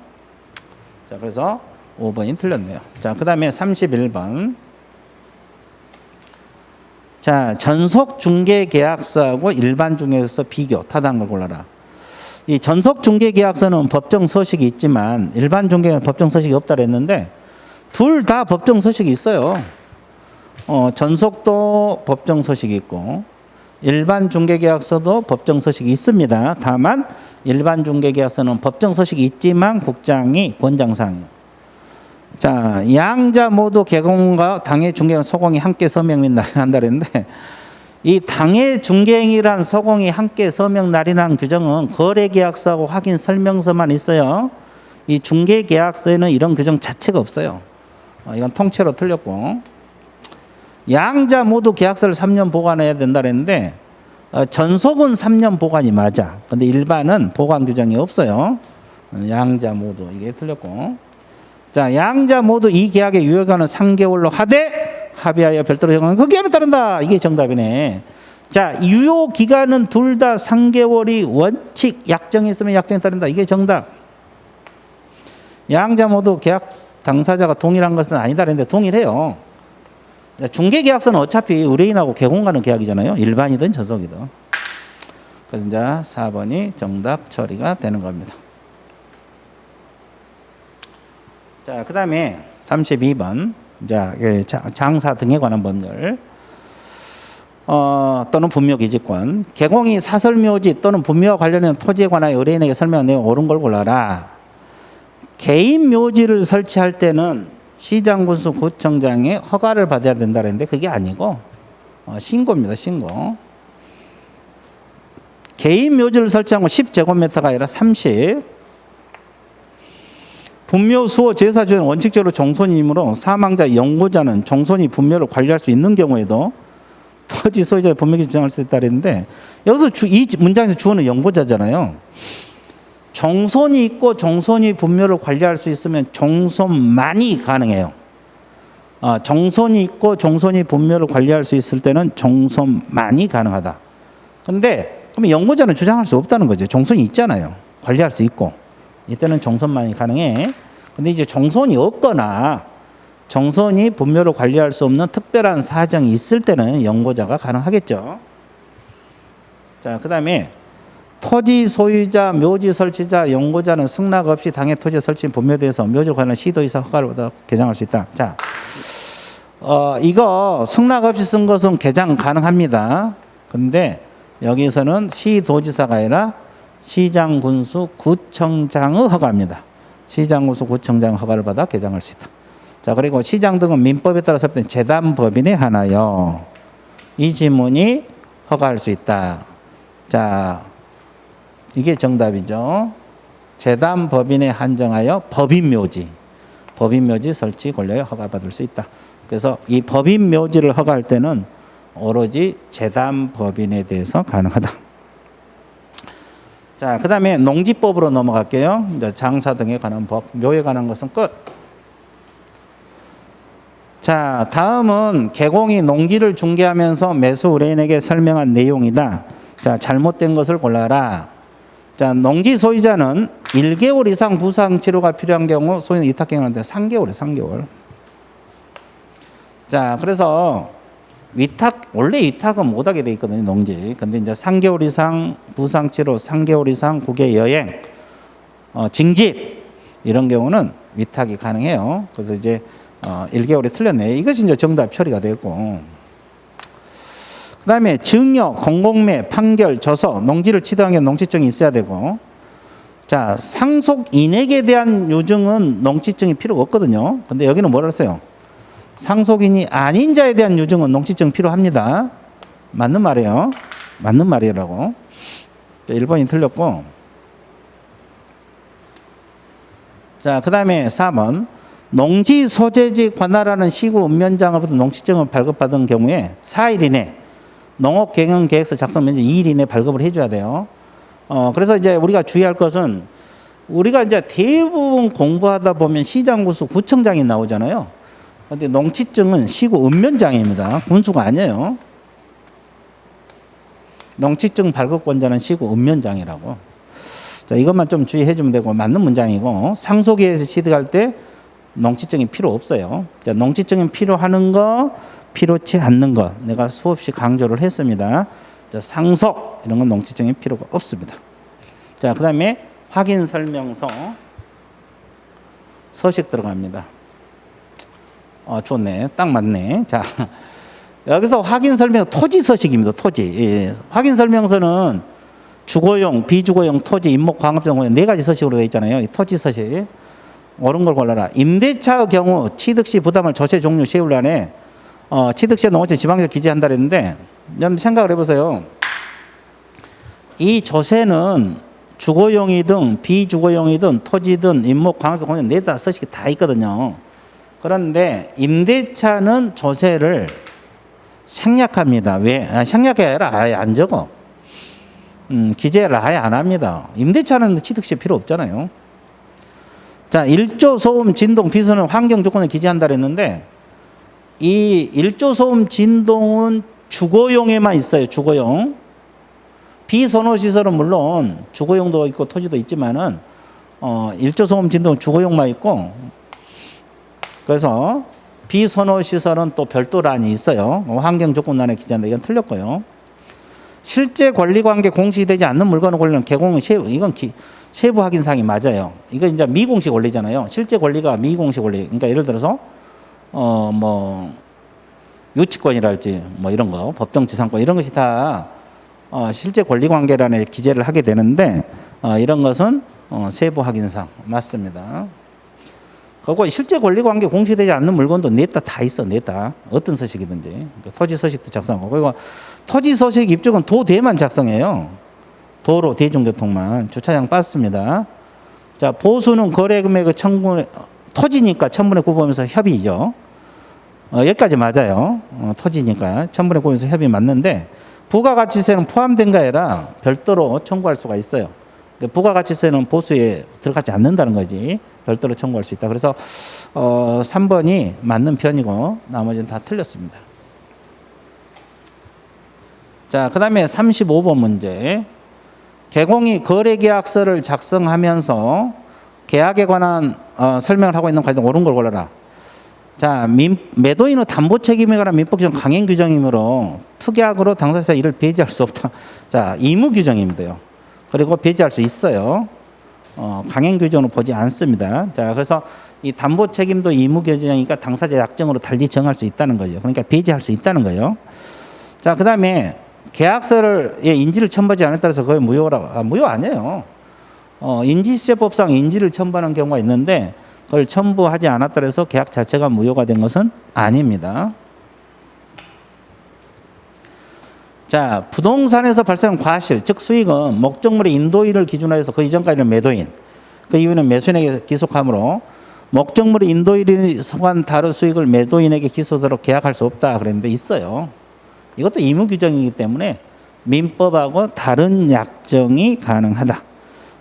자, 그래서 5번이 틀렸네요. 자, 그 다음에 31번. 자, 전속 중개 계약서하고 일반 중개서 비교, 타당한 걸 골라라. 이 전속 중개 계약서는 법정 서식이 있지만 일반 중개는 법정 서식이 없다 그랬는데 둘 다 법정 서식이 있어요. 전속도 법정 서식이 있고 일반 중개 계약서도 법정 서식이 있습니다. 다만 일반 중개 계약서는 법정 서식이 있지만 국장이 권장사항이에요. 자, 양자 모두 개공과 당해 중개는 소공이 함께 서명 및 날인한다 그랬는데 이 당해 중개행위란 소공이 함께 서명 날인한 규정은 거래계약서하고 확인 설명서만 있어요. 이 중개계약서에는 이런 규정 자체가 없어요. 이건 통째로 틀렸고 양자 모두 계약서를 3년 보관해야 된다 그랬는데 전속은 3년 보관이 맞아. 근데 일반은 보관 규정이 없어요. 양자 모두 이게 틀렸고 자, 양자 모두 이 계약의 유효기간은 3개월로 하되 합의하여 별도로 정하는 그 기한에 따른다. 이게 정답이네. 자, 유효 기간은 둘 다 3개월이 원칙 약정이 있으면 약정에 따른다. 이게 정답. 양자 모두 계약 당사자가 동일한 것은 아니다 그랬는데 동일해요. 중개 계약서는 어차피 의뢰인하고 개공가는 계약이잖아요. 일반이든 전속이든. 그래서 이제 4번이 정답 처리가 되는 겁니다. 자, 그 다음에 32번. 자, 장사 등에 관한 법률. 또는 분묘기지권. 개공이 사설묘지 또는 분묘와 관련된 토지에 관하여 의뢰인에게 설명한 내용 옳은 걸 골라라. 개인 묘지를 설치할 때는 시장군수 구청장의 허가를 받아야 된다 그랬는데 그게 아니고 신고입니다. 신고. 개인 묘지를 설치한 건 10제곱미터가 아니라 30. 분묘 수호 제사 주는 원칙적으로 정손이므로 사망자 영고자는 정손이 분묘를 관리할 수 있는 경우에도 토지 소유자의 분묘기 주장할 수 있다 그랬는데 여기서 이 문장에서 주어는 영고자잖아요. 정손이 있고 정손이 분묘를 관리할 수 있으면 정손만이 가능해요. 정손이 있고 정손이 분묘를 관리할 수 있을 때는 정손만이 가능하다. 그런데 그러면 영고자는 주장할 수 없다는 거죠. 정손이 있잖아요. 관리할 수 있고. 이때는 정손만이 가능해. 근데 이제 정손이 없거나 정손이 분묘를 관리할 수 없는 특별한 사정이 있을 때는 영고자가 가능하겠죠. 자, 그 다음에 토지 소유자, 묘지 설치자, 영고자는 승낙 없이 당해 토지 설치 분묘대에서 묘지를 관련 시도이사 허가를 받아 개장할 수 있다. 자, 이거 승낙 없이 쓴 것은 개장 가능합니다. 근데 여기서는 시도지사가 아니라 시장, 군수, 구청장의 허가입니다. 시장, 군수, 구청장 허가를 받아 개장할 수 있다. 자, 그리고 시장 등은 민법에 따라 설정된 재단법인에 한하여 이 지문이 허가할 수 있다. 자, 이게 정답이죠. 재단법인에 한정하여 법인묘지 설치 권리에 허가받을 수 있다. 그래서 이 법인묘지를 허가할 때는 오로지 재단법인에 대해서 가능하다. 자, 그 다음에 농지법으로 넘어갈게요. 이제 장사 등에 관한 법, 묘에 관한 것은 끝. 자, 다음은 개공이 농지를 중개하면서 매수 의뢰인에게 설명한 내용이다. 자, 잘못된 것을 골라라. 자, 농지 소유자는 1개월 이상 부상 치료가 필요한 경우 소유는 위탁행위하는데 3개월이에요. 3개월. 자, 그래서 원래 위탁은 못하게 돼 있거든요, 농지. 근데 이제 3개월 이상 부상치료, 3개월 이상 국외 여행, 징집 이런 경우는 위탁이 가능해요. 그래서 이제 1개월이 틀렸네요. 이것이 이제 정답 처리가 됐고. 그 다음에 증여, 공공매, 판결, 저서, 농지를 취득한 게 농지증이 있어야 되고. 자, 상속인에게 대한 유증은 농지증이 필요가 없거든요. 근데 여기는 뭐라 했어요? 상속인이 아닌 자에 대한 유증은 농지증 필요합니다. 맞는 말이에요. 맞는 말이라고. 1번이 틀렸고. 자, 그 다음에 4번. 농지 소재지 관할하는 시구 읍면장으로부터 농지증을 발급받은 경우에 4일 이내 농업 경영 계획서 작성 면제 2일 이내 발급을 해줘야 돼요. 그래서 이제 우리가 주의할 것은 우리가 이제 대부분 공부하다 보면 시장군수 구청장이 나오잖아요. 근데 농지증은 시구 읍면장입니다. 군수가 아니에요. 농지증 발급권자는 시구 읍면장이라고. 자, 이것만 좀 주의해 주면 되고 맞는 문장이고 상속위에서 취득할 때 농지증이 필요 없어요. 자, 농지증이 필요하는 거, 필요치 않는 거 내가 수없이 강조를 했습니다. 자, 상속 이런 건 농지증이 필요가 없습니다. 자, 그다음에 확인 설명서 서식 들어갑니다. 좋네. 딱 맞네. 자, 여기서 확인 설명 토지 서식입니다. 토지. 예. 확인 설명서는 주거용, 비주거용 토지, 임목, 광업용 네 가지 서식으로 되어 있잖아요. 이 토지 서식. 옳은 걸 골라라. 임대차의 경우 취득시 부담을 조세 종류 세울란에 취득시에 농어촌 지방에서 기재한다 그랬는데 좀 생각을 해보세요. 이 조세는 주거용이든 비주거용이든 토지든 임목, 광업용 네 다 서식이 다 있거든요. 그런데 임대차는 조세를 생략합니다. 왜? 생략이 아니라 아예 안 적어. 기재를 아예 안 합니다. 임대차는 취득시 필요 없잖아요. 자, 일조 소음 진동 비선은 환경 조건을 기재한다 그랬는데 이 일조 소음 진동은 주거용에만 있어요. 주거용. 비선호 시설은 물론 주거용도 있고 토지도 있지만은 일조 소음 진동은 주거용만 있고 그래서 비선호 시설은 또 별도란이 있어요. 환경 조건란에 기재한다. 이건 틀렸고요. 실제 권리관계 공시되지 않는 물건을 권리는 개공은 이건 세부 확인 사항이 맞아요. 이거 이제 미공식 원리잖아요. 실제 권리가 미공식 원리. 그러니까 예를 들어서 뭐 유치권이랄지 뭐 이런 거, 법정지상권 이런 것이 다 실제 권리관계란에 기재를 하게 되는데 이런 것은 세부 확인 사항 맞습니다. 그리고 실제 권리관계 공시되지 않는 물건도 냈다 다 있어. 냈다. 어떤 서식이든지. 토지 서식도 작성하고. 그리고 토지 서식 입증은 도대만 작성해요. 도로, 대중교통만. 주차장 빠졌습니다. 자, 보수는 거래 금액의 토지니까 1000분의 9범에서 협의죠. 여기까지 맞아요. 토지니까 1000분의 9범에서 협의 맞는데 부가가치세는 포함된가 아니라 별도로 청구할 수가 있어요. 부가가치세는 보수에 들어가지 않는다는 거지. 별도로 청구할 수 있다. 그래서 3번이 맞는 편이고 나머지는 다 틀렸습니다. 자, 그 다음에 35번 문제. 개공이 거래계약서를 작성하면서 계약에 관한 설명을 하고 있는 과정 옳은 걸 골라라. 자, 매도인의 담보 책임에 관한 민법 규정 강행 규정이므로 특약으로 당사자 이를 배제할 수 없다. 자, 의무 규정입니다요. 그리고 배제할 수 있어요. 강행 규정으로 보지 않습니다. 자, 그래서 이 담보 책임도 의무 규정이니까 당사자 약정으로 달리 정할 수 있다는 거죠. 그러니까 배제할 수 있다는 거예요. 자, 그 다음에 계약서를 인지를 첨부하지 않았다 해서 그게 무효라고. 무효 아니에요. 인지시제법상 인지를 첨부하는 경우가 있는데 그걸 첨부하지 않았다 해서 계약 자체가 무효가 된 것은 아닙니다. 자, 부동산에서 발생한 과실, 즉 수익은 목적물의 인도인을 기준으로 해서 그 이전까지는 매도인, 그 이후에는 매수인에게 기속하므로 목적물의 인도인이 속한 다른 수익을 매도인에게 기소하도록 계약할 수 없다 그랬는데 있어요. 이것도 의무 규정이기 때문에 민법하고 다른 약정이 가능하다.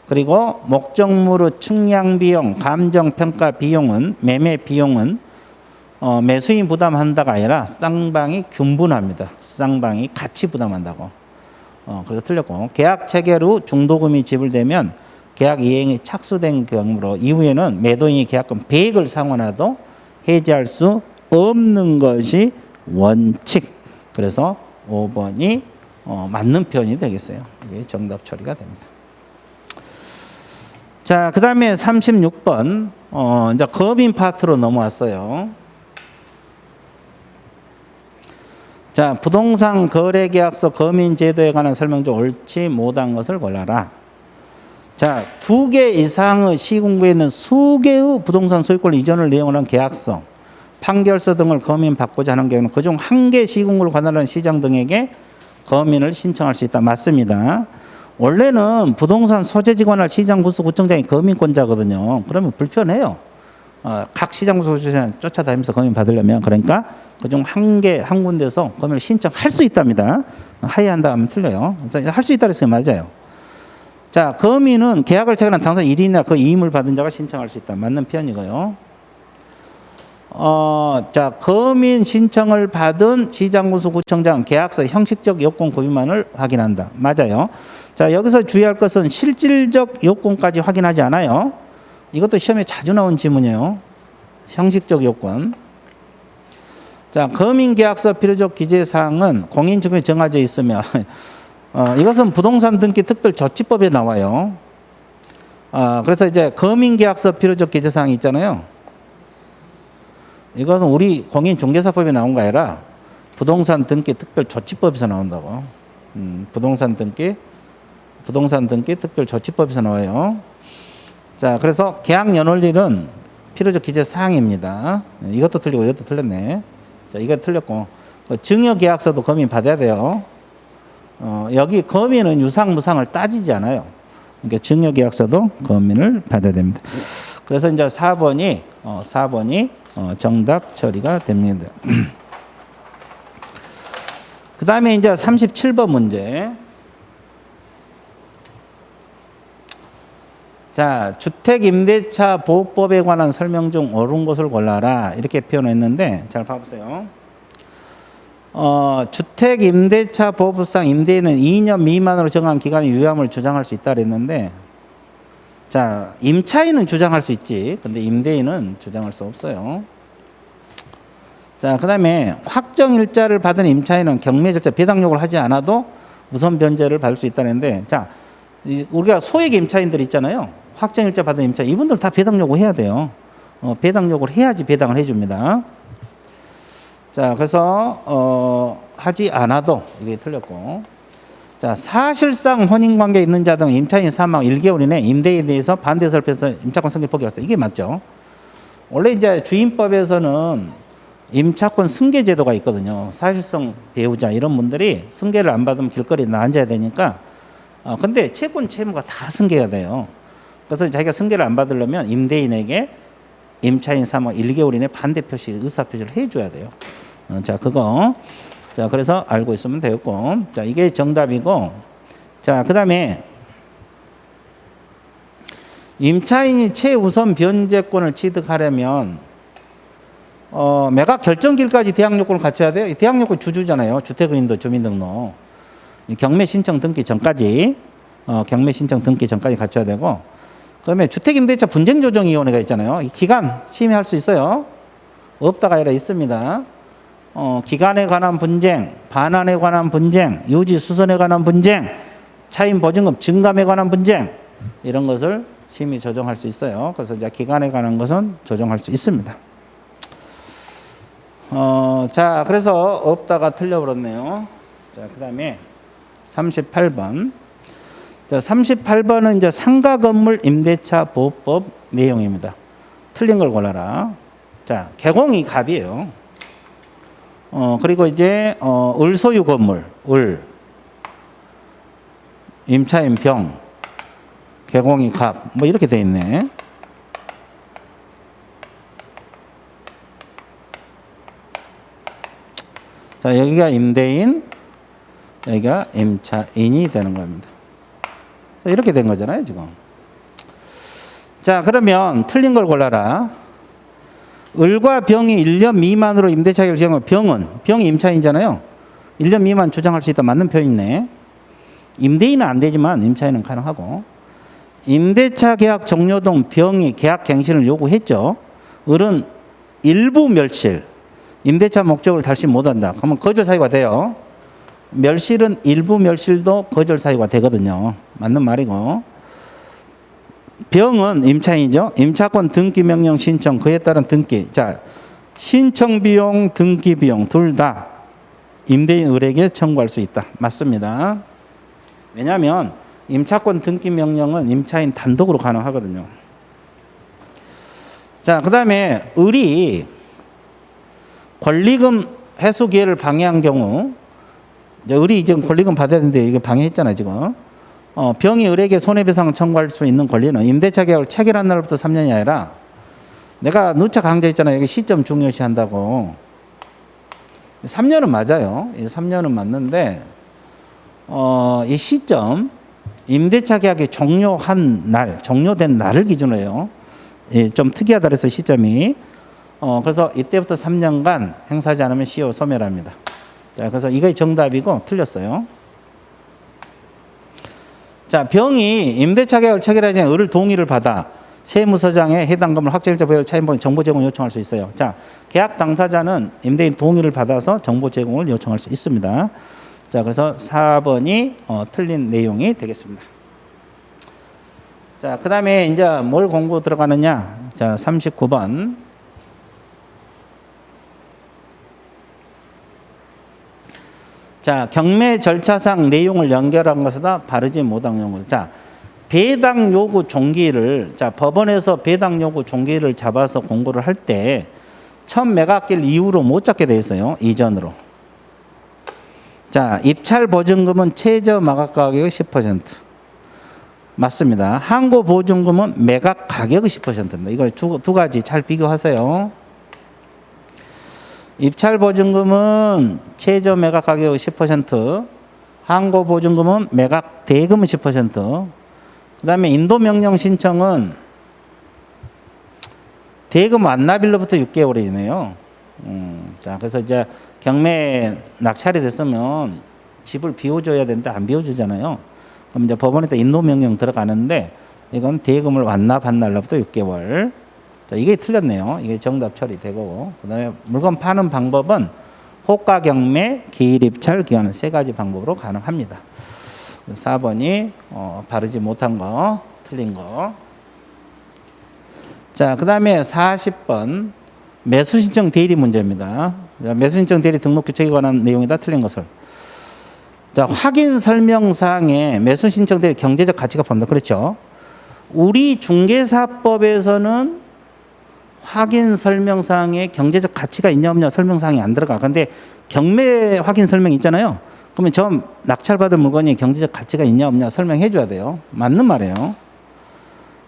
그리고 목적물의 측량 비용, 감정 평가 비용은 매매 비용은 매수인 부담한다가 아니라 쌍방이 균분합니다. 쌍방이 같이 부담한다고. 그래서 틀렸고 계약 체결 후 중도금이 지불되면 계약 이행이 착수된 경우로 이후에는 매도인이 계약금 100을 상환하도 해지할 수 없는 것이 원칙. 그래서 5번이 맞는 편이 되겠어요. 이게 정답 처리가 됩니다. 자, 그 다음에 36번 이제 거민 파트로 넘어왔어요. 자, 부동산 거래계약서 거민제도에 관한 설명 중 옳지 못한 것을 골라라. 자, 2개 이상의 시군구에 있는 수개의 부동산 소유권 이전을 내용을 한 계약서, 판결서 등을 거민받고자 하는 경우는 그중 1개 시군구를 관할하는 시장 등에게 거민을 신청할 수 있다. 맞습니다. 원래는 부동산 소재지 관할 시장 구수 구청장이 거민권자거든요. 그러면 불편해요. 각 시장소 쫓아다니면서 검인 받으려면 그러니까 그중 한 군데서 검인을 신청할 수 있답니다. 하회한다 하면 틀려요. 그래서 할 수 있다 그랬어요. 맞아요. 자, 검인은 계약을 체결한 당사 1인이나 그 이임을 받은 자가 신청할 수 있다. 맞는 표현이고요. 자, 검인 신청을 받은 지장군수 구청장 계약서 형식적 요건 구비만을 확인한다. 맞아요. 자, 여기서 주의할 것은 실질적 요건까지 확인하지 않아요. 이것도 시험에 자주 나온 지문이에요. 형식적 요건. 자, 검인계약서 필요적 기재사항은 공인중개에 정해져 있으며 이것은 부동산 등기 특별조치법에 나와요. 그래서 이제 검인계약서 필요적 기재사항이 있잖아요. 이것은 우리 공인중개사법에 나온 거 아니라 부동산 등기 특별조치법에서 나온다고. 부동산 등기 특별조치법에서 나와요. 자, 그래서 계약 연월일은 필요적 기재사항입니다. 이것도 틀리고 이것도 틀렸네. 자, 이거 틀렸고 증여계약서도 검인 받아야 돼요. 여기 검인은 유상무상을 따지지 않아요. 그러니까 증여계약서도 검인을 받아야 됩니다. 그래서 이제 4번이 정답 처리가 됩니다. 그 다음에 이제 37번 문제. 자, 주택임대차 보호법에 관한 설명 중 옳은 것을 골라라. 이렇게 표현했는데, 잘 봐보세요. 주택임대차 보호법상 임대인은 2년 미만으로 정한 기간의 유효함을 주장할 수 있다 그랬는데, 자, 임차인은 주장할 수 있지. 근데 임대인은 주장할 수 없어요. 자, 그 다음에 확정일자를 받은 임차인은 경매 절차 배당 요구를 하지 않아도 우선 변제를 받을 수 있다는데, 자, 우리가 소액 임차인들 있잖아요. 확정일자 받은 임차인, 이분들 다 배당 요구해야 돼요. 배당 요구를 해야지 배당을 해줍니다. 자, 그래서 하지 않아도 이게 틀렸고. 자, 사실상 혼인관계에 있는 자 등 임차인 사망 1개월 이내 임대인에 대해서 반대 설표에서 임차권 승계 포기했다. 이게 맞죠? 원래 이제 주임법에서는 임차권 승계 제도가 있거든요. 사실상 배우자 이런 분들이 승계를 안 받으면 길거리에 앉아야 되니까. 근데 채권 채무가 다 승계가 돼요. 그래서 자기가 승계를 안 받으려면 임대인에게 임차인 사망 1개월 이내 반대 표시, 의사 표시를 해줘야 돼요. 자, 그거. 자, 그래서 알고 있으면 되겠고. 자, 이게 정답이고. 자, 그 다음에 임차인이 최우선 변제권을 취득하려면 매각 결정일까지 대항 요건을 갖춰야 돼요. 대항 요건 주주잖아요. 주택의인도 주민등록. 경매 신청 등기 전까지 갖춰야 되고, 그다음에 주택임대차 분쟁조정위원회가 있잖아요. 이 기간 심의할 수 있어요. 없다가 아니라 있습니다. 기간에 관한 분쟁, 반환에 관한 분쟁, 유지 수선에 관한 분쟁, 차임 보증금 증감에 관한 분쟁, 이런 것을 심의 조정할 수 있어요. 그래서 이제 기간에 관한 것은 조정할 수 있습니다. 자, 그래서 없다가 틀려버렸네요. 자, 그 다음에 38번. 자, 38번은 이제 상가 건물 임대차 보호법 내용입니다. 틀린 걸 골라라. 자, 개공이 갑이에요. 그리고 이제 을소유 건물, 임차인 병, 개공이 갑, 뭐 이렇게 돼 있네. 자, 여기가 임대인, 여기가 임차인이 되는 겁니다. 이렇게 된 거잖아요, 지금. 자, 그러면 틀린 걸 골라라. 을과 병이 1년 미만으로 임대차 계약을 지정하면 병이 임차인이잖아요. 1년 미만 주장할 수 있다. 맞는 표현이네. 임대인은 안 되지만 임차인은 가능하고. 임대차 계약 종료 등 병이 계약 갱신을 요구했죠. 을은 일부 멸실, 임대차 목적을 달시 못한다. 그러면 거절 사유가 돼요. 멸실은 일부 멸실도 거절 사유가 되거든요. 맞는 말이고. 병은 임차인이죠. 임차권 등기 명령 신청, 그에 따른 등기. 자, 신청 비용, 등기 비용 둘 다 임대인 을에게 청구할 수 있다. 맞습니다. 왜냐하면 임차권 등기 명령은 임차인 단독으로 가능하거든요. 자, 그 다음에 을이 권리금 회수 기회를 방해한 경우, 을이 지금 권리금 받아야 되는데 이게 방해했잖아요, 지금. 병이 을에게 손해배상을 청구할 수 있는 권리는 임대차 계약을 체결한 날부터 3년이 아니라 내가 누차 강조했잖아요. 여기 시점 중요시 한다고. 3년은 맞아요. 이 3년은 맞는데, 이 시점, 임대차 계약이 종료한 날, 종료된 날을 기준으로 해요. 예, 좀 특이하다 그래서 시점이. 그래서 이때부터 3년간 행사하지 않으면 시효 소멸합니다. 자, 그래서 이게 정답이고 틀렸어요. 자, 병이 임대차 계약을 체결하지 않은 을을 동의를 받아 세무서장에 해당 건물 확정일자 부여를 차인봉에 정보 제공을 요청할 수 있어요. 자, 계약 당사자는 임대인 동의를 받아서 정보 제공을 요청할 수 있습니다. 자, 그래서 4번이 틀린 내용이 되겠습니다. 자, 그 다음에 이제 뭘 공부 들어가느냐. 자, 39번. 자, 경매 절차상 내용을 연결한 것이다. 바르지 못한 경우. 자, 배당 요구 종기를, 자, 법원에서 배당 요구 종기를 잡아서 공고를 할 때 처음 매각일 이후로 못 잡게 돼 있어요. 이전으로. 자, 입찰 보증금은 최저 매각 가격의 10%. 맞습니다. 항고 보증금은 매각 가격의 10%입니다. 이거 두 가지 잘 비교하세요. 입찰 보증금은 최저 매각 가격의 10%, 항고 보증금은 매각 대금은 10%. 그다음에 인도 명령 신청은 대금 완납일로부터 6개월이네요. 자, 그래서 이제 경매 낙찰이 됐으면 집을 비워줘야 되는데 안 비워주잖아요. 그럼 이제 법원에 인도 명령 들어가는데 이건 대금을 완납한 날로부터 6개월. 자, 이게 틀렸네요. 이게 정답 처리되고. 그다음에 물건 파는 방법은 호가 경매, 기일 입찰, 기한은 세 가지 방법으로 가능합니다. 4번이 바르지 못한 거, 틀린 거. 자, 그 다음에 40번 매수신청 대리 문제입니다. 자, 매수신청 대리 등록 규칙에 관한 내용이다. 틀린 것을. 자, 확인 설명사항에 매수신청 대리 경제적 가치가 포함된다. 그렇죠. 우리 중개사법에서는 확인 설명사항에 경제적 가치가 있냐 없냐 설명사항이 안 들어가. 근데 경매 확인 설명 있잖아요. 그러면 저 낙찰받은 물건이 경제적 가치가 있냐 없냐 설명해 줘야 돼요. 맞는 말이에요.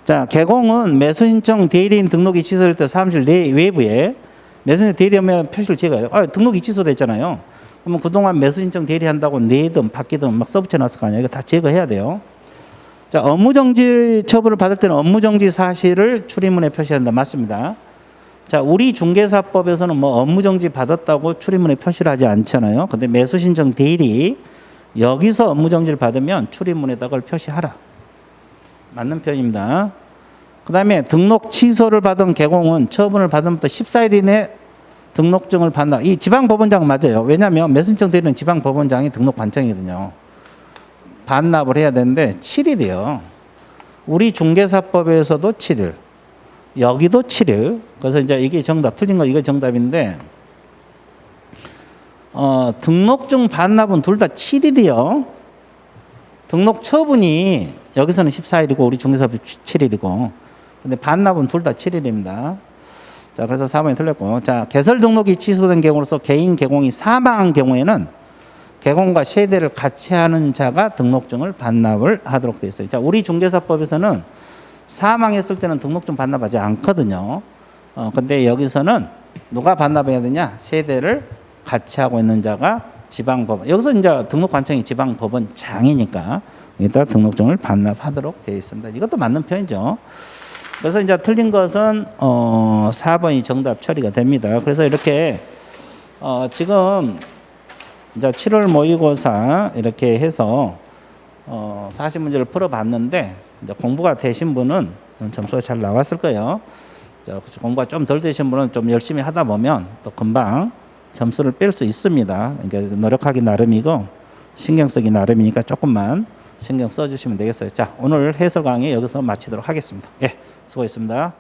자, 개공은 매수신청 대리인 등록이 취소될 때 사무실 내 외부에 매수신청 대리하면 표시를 제거해요. 등록이 취소됐잖아요. 그러면 그동안 매수신청 대리한다고 내든 바뀌든 막 써붙여 놨을 거 아니에요. 이거 다 제거해야 돼요. 자, 업무정지 처분을 받을 때는 업무정지 사실을 출입문에 표시한다. 맞습니다. 자, 우리 중개사법에서는 뭐 업무정지 받았다고 출입문에 표시를 하지 않잖아요. 근데 매수신청 대리 여기서 업무정지를 받으면 출입문에다 그걸 표시하라. 맞는 표현입니다. 그 다음에 등록 취소를 받은 개공은 처분을 받으면부터 14일 이내 등록증을 반납. 이 지방법원장 맞아요. 왜냐하면 매수신청 대리는 지방법원장이 등록 관청이거든요. 반납을 해야 되는데 7일이요. 우리 중개사법에서도 7일. 여기도 7일. 그래서 이제 이게 정답, 틀린 거 이거 정답인데, 등록증 반납은 둘 다 7일이요. 등록 처분이 여기서는 14일이고 우리 중개사법 7일이고, 근데 반납은 둘 다 7일입니다. 자, 그래서 4번이 틀렸고, 자, 개설 등록이 취소된 경우로서 개인 개공이 사망한 경우에는 개공과 세대를 같이 하는 자가 등록증을 반납을 하도록 되어 있어요. 자, 우리 중개사법에서는 사망했을 때는 등록증 반납하지 않거든요. 근데 여기서는 누가 반납해야 되냐? 세대를 같이 하고 있는 자가 지방법원. 여기서 이제 등록관청이 지방법원장이니까 여기다 등록증을 반납하도록 되어 있습니다. 이것도 맞는 표현이죠. 그래서 이제 틀린 것은 4번이 정답 처리가 됩니다. 그래서 이렇게 지금 이제 7월 모의고사 이렇게 해서 40문제를 풀어봤는데 이제 공부가 되신 분은 점수가 잘 나왔을 거예요. 공부가 좀 덜 되신 분은 좀 열심히 하다 보면 또 금방 점수를 뺄 수 있습니다. 그러니까 노력하기 나름이고 신경 쓰기 나름이니까 조금만 신경 써주시면 되겠어요. 자, 오늘 해설 강의 여기서 마치도록 하겠습니다. 예, 수고했습니다.